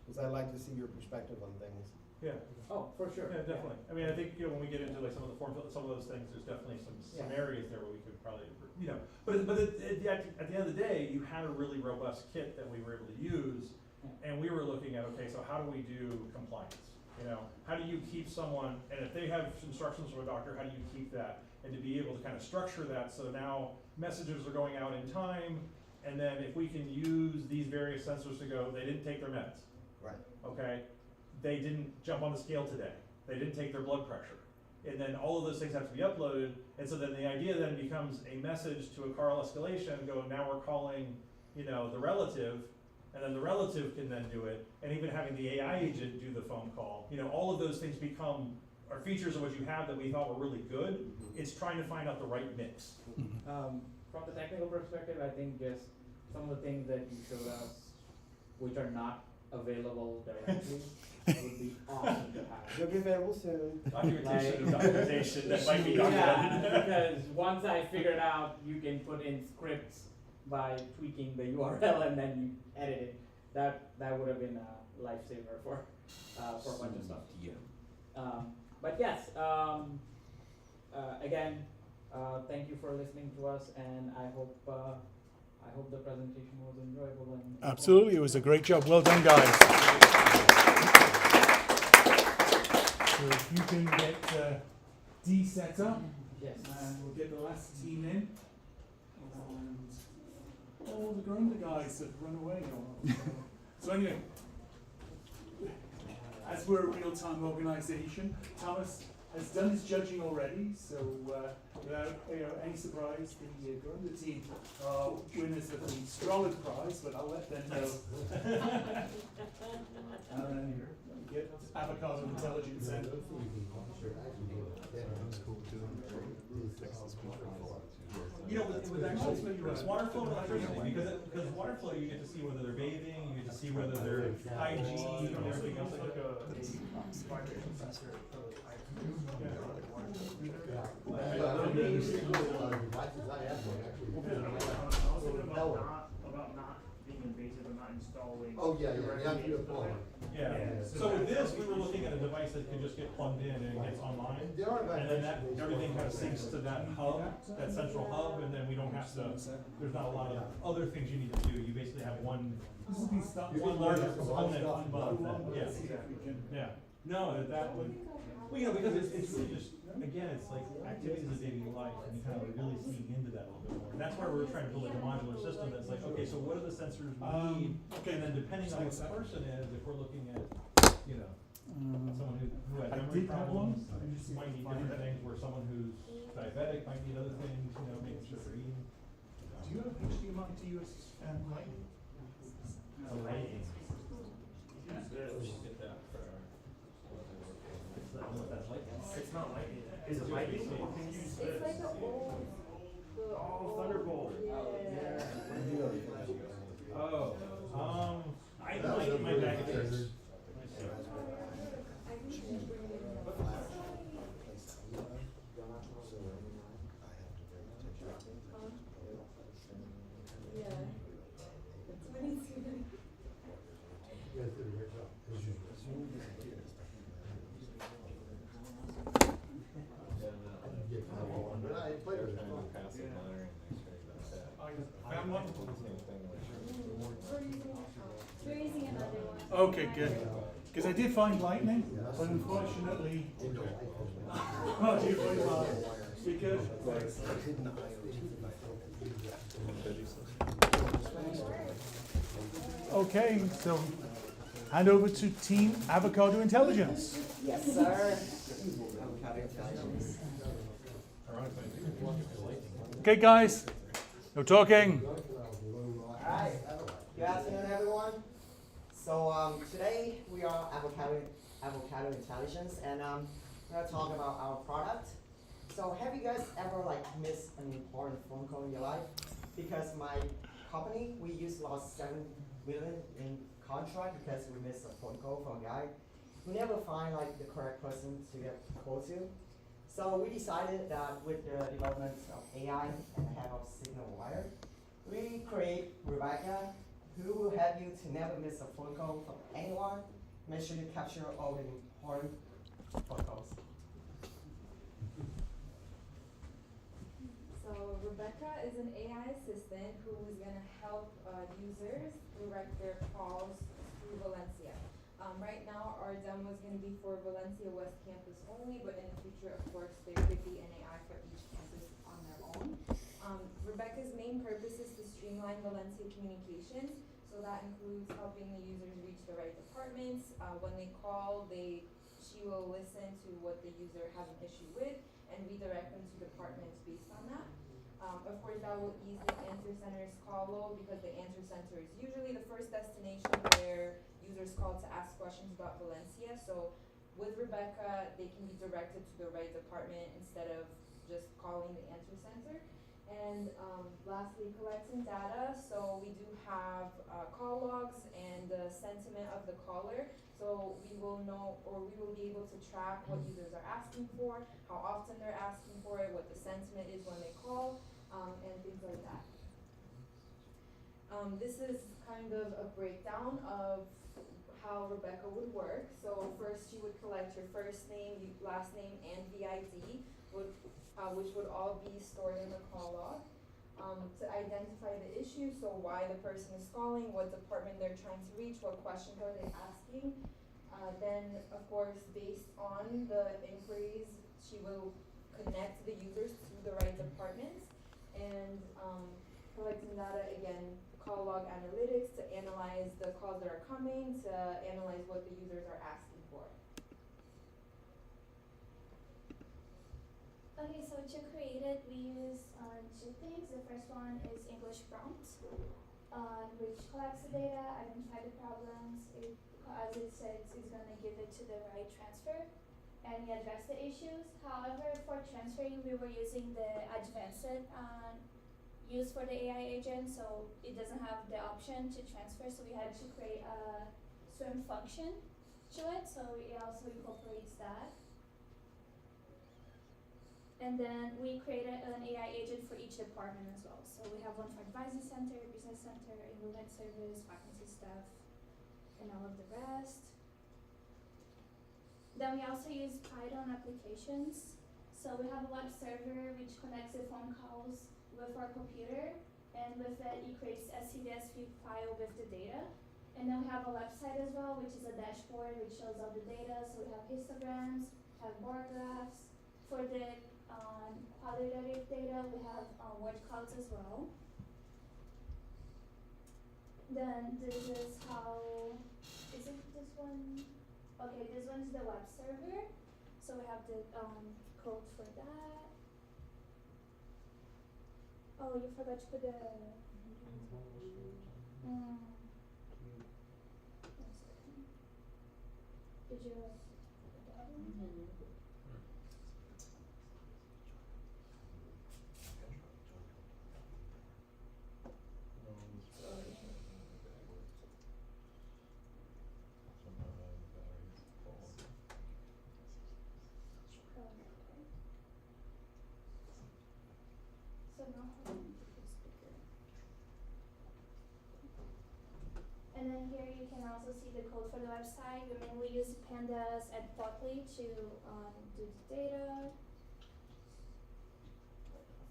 because I like to see your perspective on things. Yeah. Oh, for sure. Yeah, definitely. I mean, I think, you know, when we get into like some of the some of those things, there's definitely some areas there where we could probably, you know, but at the end of the day, you had a really robust kit that we were able to use, and we were looking at, okay, so how do we do compliance? You know, how do you keep someone, and if they have instructions from a doctor, how do you keep that? And to be able to kind of structure that so now messages are going out in time, and then if we can use these various sensors to go, they didn't take their meds. Right. Okay? They didn't jump on the scale today. They didn't take their blood pressure. And then all of those things have to be uploaded, and so then the idea then becomes a message to a car escalation, go, now we're calling, you know, the relative, and then the relative can then do it, and even having the AI agent do the phone call. You know, all of those things become are features of what you have that we thought were really good. It's trying to find out the right mix. From the technical perspective, I think just some of the things that you showed us, which are not available directly, would be awesome to have. They'll be available soon. Documentation that might be documented. Yeah, because once I figured out you can put in scripts by tweaking the URL and then you edit it, that would have been a lifesaver for a bunch of stuff. Yeah. But yes, again, thank you for listening to us, and I hope the presentation was enjoyable. And Absolutely, it was a great job. Well done, guys. So if you can get D set up, yes, and we'll get the last team in, and all the Grunda guys have run away. So anyway, as we're a real-time organisation, Thomas has done his judging already, so without any surprise, the Grunda team are winners of the Strolid Prize, but I'll let them know. And get avocado intelligence and You know, it was actually water flow and electricity, because water flow you get to see whether they're bathing, you get to see whether they're hygiene and everything else. Like a vibration sensor. devices I have one actually. I was thinking about not being invasive and not installing. Oh, yeah, you have to do a phone. Yeah, so with this, we were looking at a device that could just get plugged in and it gets online. There are And then that, vibrations. everything kind of syncs to that hub, that central hub, and then we don't have to, there's not a lot of other things you need to do. You basically have one large component, one button. Yeah, yeah. No, that would, well, you know, because it's really just, again, it's like activities of daily life, and you kind of really seeing into that a little bit more. And that's why we're trying to build like a modular system that's like, okay, so what do the sensors need? And then depending on what the person is, if we're looking at, you know, someone who has memory problems, might need different things, where someone who's diabetic might need other things, you know, making sure they're eating. Do you have HDMI to US Lightning? Lighting. We should get that for what they're working on. Is that what that's like? It's not lightning. Is it lightning? You can use this. It's like an old, Oh, Thunderbolt. Oh, I like my back here. Yeah. When it's even. You guys did a great job, as usual. But I played with it. Kind of passive monitoring, make sure you got that. Found one? Same thing with We're using another one. Okay, good. Because I did find lightning, but unfortunately. Oh, dear, because. Okay, so hand over to Team Avocado Intelligence. Yes, sir. Avocado Intelligence. Okay, guys, no talking. Alright, good afternoon, everyone. So today we are Avocado Intelligence, and we're gonna talk about our product. So have you guys ever missed an important phone call in your life? Because my company, we lost $7 million in contract because we missed a phone call from a guy who never find the correct person to get called to. So we decided that with the development of AI and the help of Signal Wire, we create Rebecca, who will help you to never miss a phone call from anyone. Make sure you capture all the important phone calls. So Rebecca is an AI assistant who is going to help users direct their calls through Valencia. Right now, our demo is going to be for Valencia West Campus only, but in the future, of course, there could be an AI for each campus on their own. Rebecca's main purpose is to streamline Valencia communications, so that includes helping the users reach the right departments. When they call, she will listen to what the user has an issue with and redirect them to departments based on that. Of course, that will ease the answer center's call load, because the answer center is usually the first destination where users call to ask questions about Valencia. So with Rebecca, they can be directed to the right department instead of just calling the answer center. And lastly, collecting data. So we do have call logs and the sentiment of the caller. So we will know, or we will be able to track what users are asking for, how often they're asking for it, what the sentiment is when they call, and things like that. This is kind of a breakdown of how Rebecca would work. So first, she would collect your first name, last name, and VID, which would all be stored in the call log. To identify the issue, so why the person is calling, what department they're trying to reach, what questions are they asking. Then, of course, based on the inquiries, she will connect the users to the right departments, and collecting data, again, call log analytics to analyze the calls that are coming, to analyze what the users are asking for. Okay, so to create it, we use two things. The first one is English prompt, which collects the data, identifies the problems. As it says, it's going to give it to the right transfer, and we address the issues. However, for transferring, we were using the advanced used for the AI agent, so it doesn't have the option to transfer, so we had to create a swim function to it, so it also incorporates that. And then we created an AI agent for each department as well. So we have one for advisory center, business center, enrollment service, faculty staff, and all of the rest. Then we also use Python applications. So we have a web server which connects the phone calls with our computer, and with it creates a CSV file with the data. And then we have a website as well, which is a dashboard which shows all the data. So we have histograms, have bar graphs. For the qualitative data, we have word clouds as well. Then this is how, is it this one? Okay, this one's the web server. So we have the code for that. Oh, you forgot to put the. One second. Did you put the other one? So now hold on to this speaker. And then here you can also see the code for the website. We mainly use pandas and Plotly to do the data.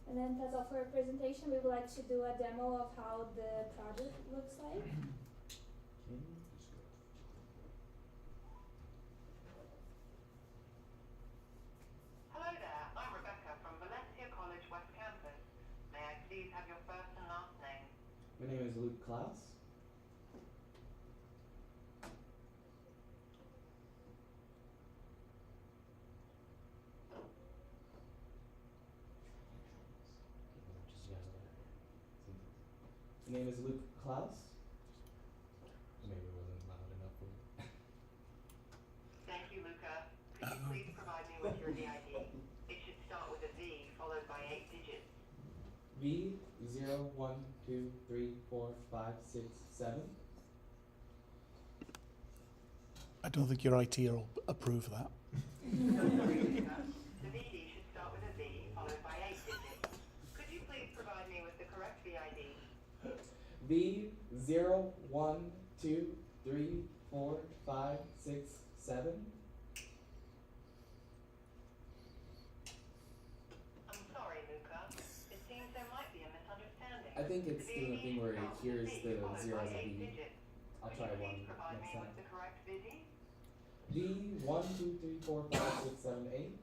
And then that's all for our presentation. We would like to do a demo of how the project looks like. Hello there, I'm Rebecca from Valencia College West Campus. May I please have your first and last name? My name is Luke Klaus. My name is Luke Klaus. Maybe it wasn't loud enough for me. Thank you, Luca. Could you please provide me with your VID? It should start with a V followed by 8 digits. V 0 1 2 3 4 5 6 7. I don't think your IT will approve that. The VD should start with a V followed by 8 digits. Could you please provide me with the correct VID? V 0 1 2 3 4 5 6 7. I'm sorry, Luca. It seems there might be a misunderstanding. I think it's doing a thing where it hears the followed 0 by as a 8 V. digits. I'll Could try you one please provide next me time. with the correct VD? V 1 2 3 4 5 6 7 8.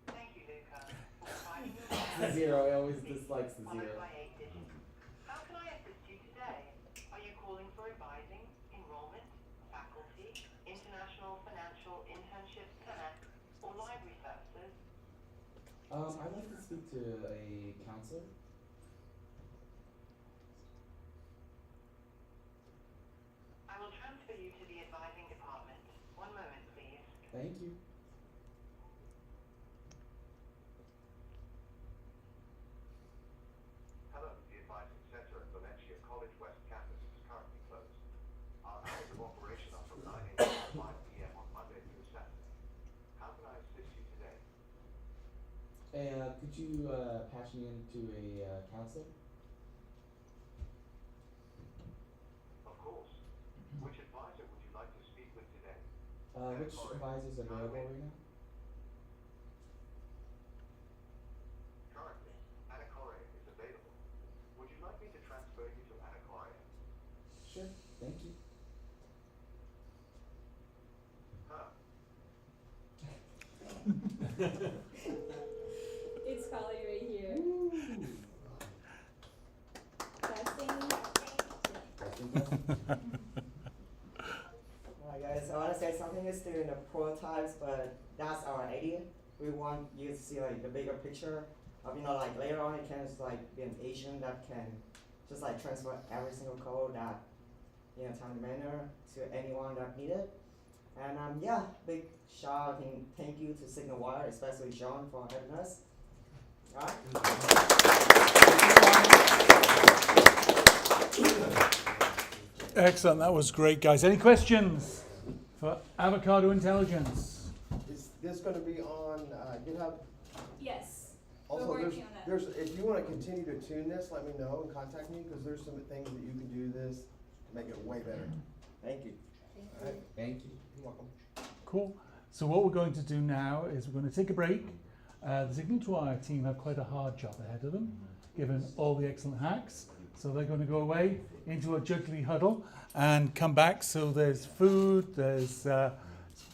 Thank you, Luca, for providing me The 0, I always dislikes the 0. followed by 8 digits. How can I assist you today? Are you calling for advising, enrollment, faculty, international financial internship connect, or library services? I'd like to speak to a counselor. I will transfer you to the advising department. One moment, please. Thank you. Hello, the Advising Center at Valencia College West Campus is currently closed. Our hours of operation are from 9 a.m. to 5 p.m. on Monday through Saturday. How can I assist you today? Hey, could you patch me into a counselor? Of course. Which advisor would you like to speak with today? Which advisors are available right now? Currently, Anna Correa is available. Would you like me to transfer you to Anna Correa? Sure, thank you. Huh. It's Holly right here. Testing. Alright guys, I want to say something is still in the prototypes, but that's our idea. We want you to see like the bigger picture of, like later on it can just like be an agent that can just like transfer every single code that, timely manner to anyone that need it. And yeah, big shout out and thank you to SignalWire, especially John for having us. Alright. Excellent. That was great, guys. Any questions? for Avocado Intelligence. Is this gonna be on GitHub? Yes, Also, we're working on that. there's, if you wanna continue to tune this, let me know and contact me, cause there's some things that you can do this to make it way better. Thank you. Alright, Thank you. you're welcome. Cool. So what we're going to do now is we're going to take a break. The Signal to Wire team have quite a hard job ahead of them, given all the excellent hacks. So they're going to go away into a juggly huddle and come back. So there's food, there's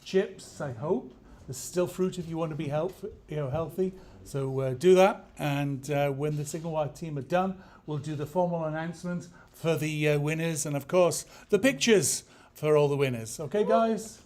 chips, I hope. There's still fruit if you want to be healthy. So do that. And when the Signal Wire team are done, we'll do the formal announcement for the winners and, of course, the pictures for all the winners. Okay, guys?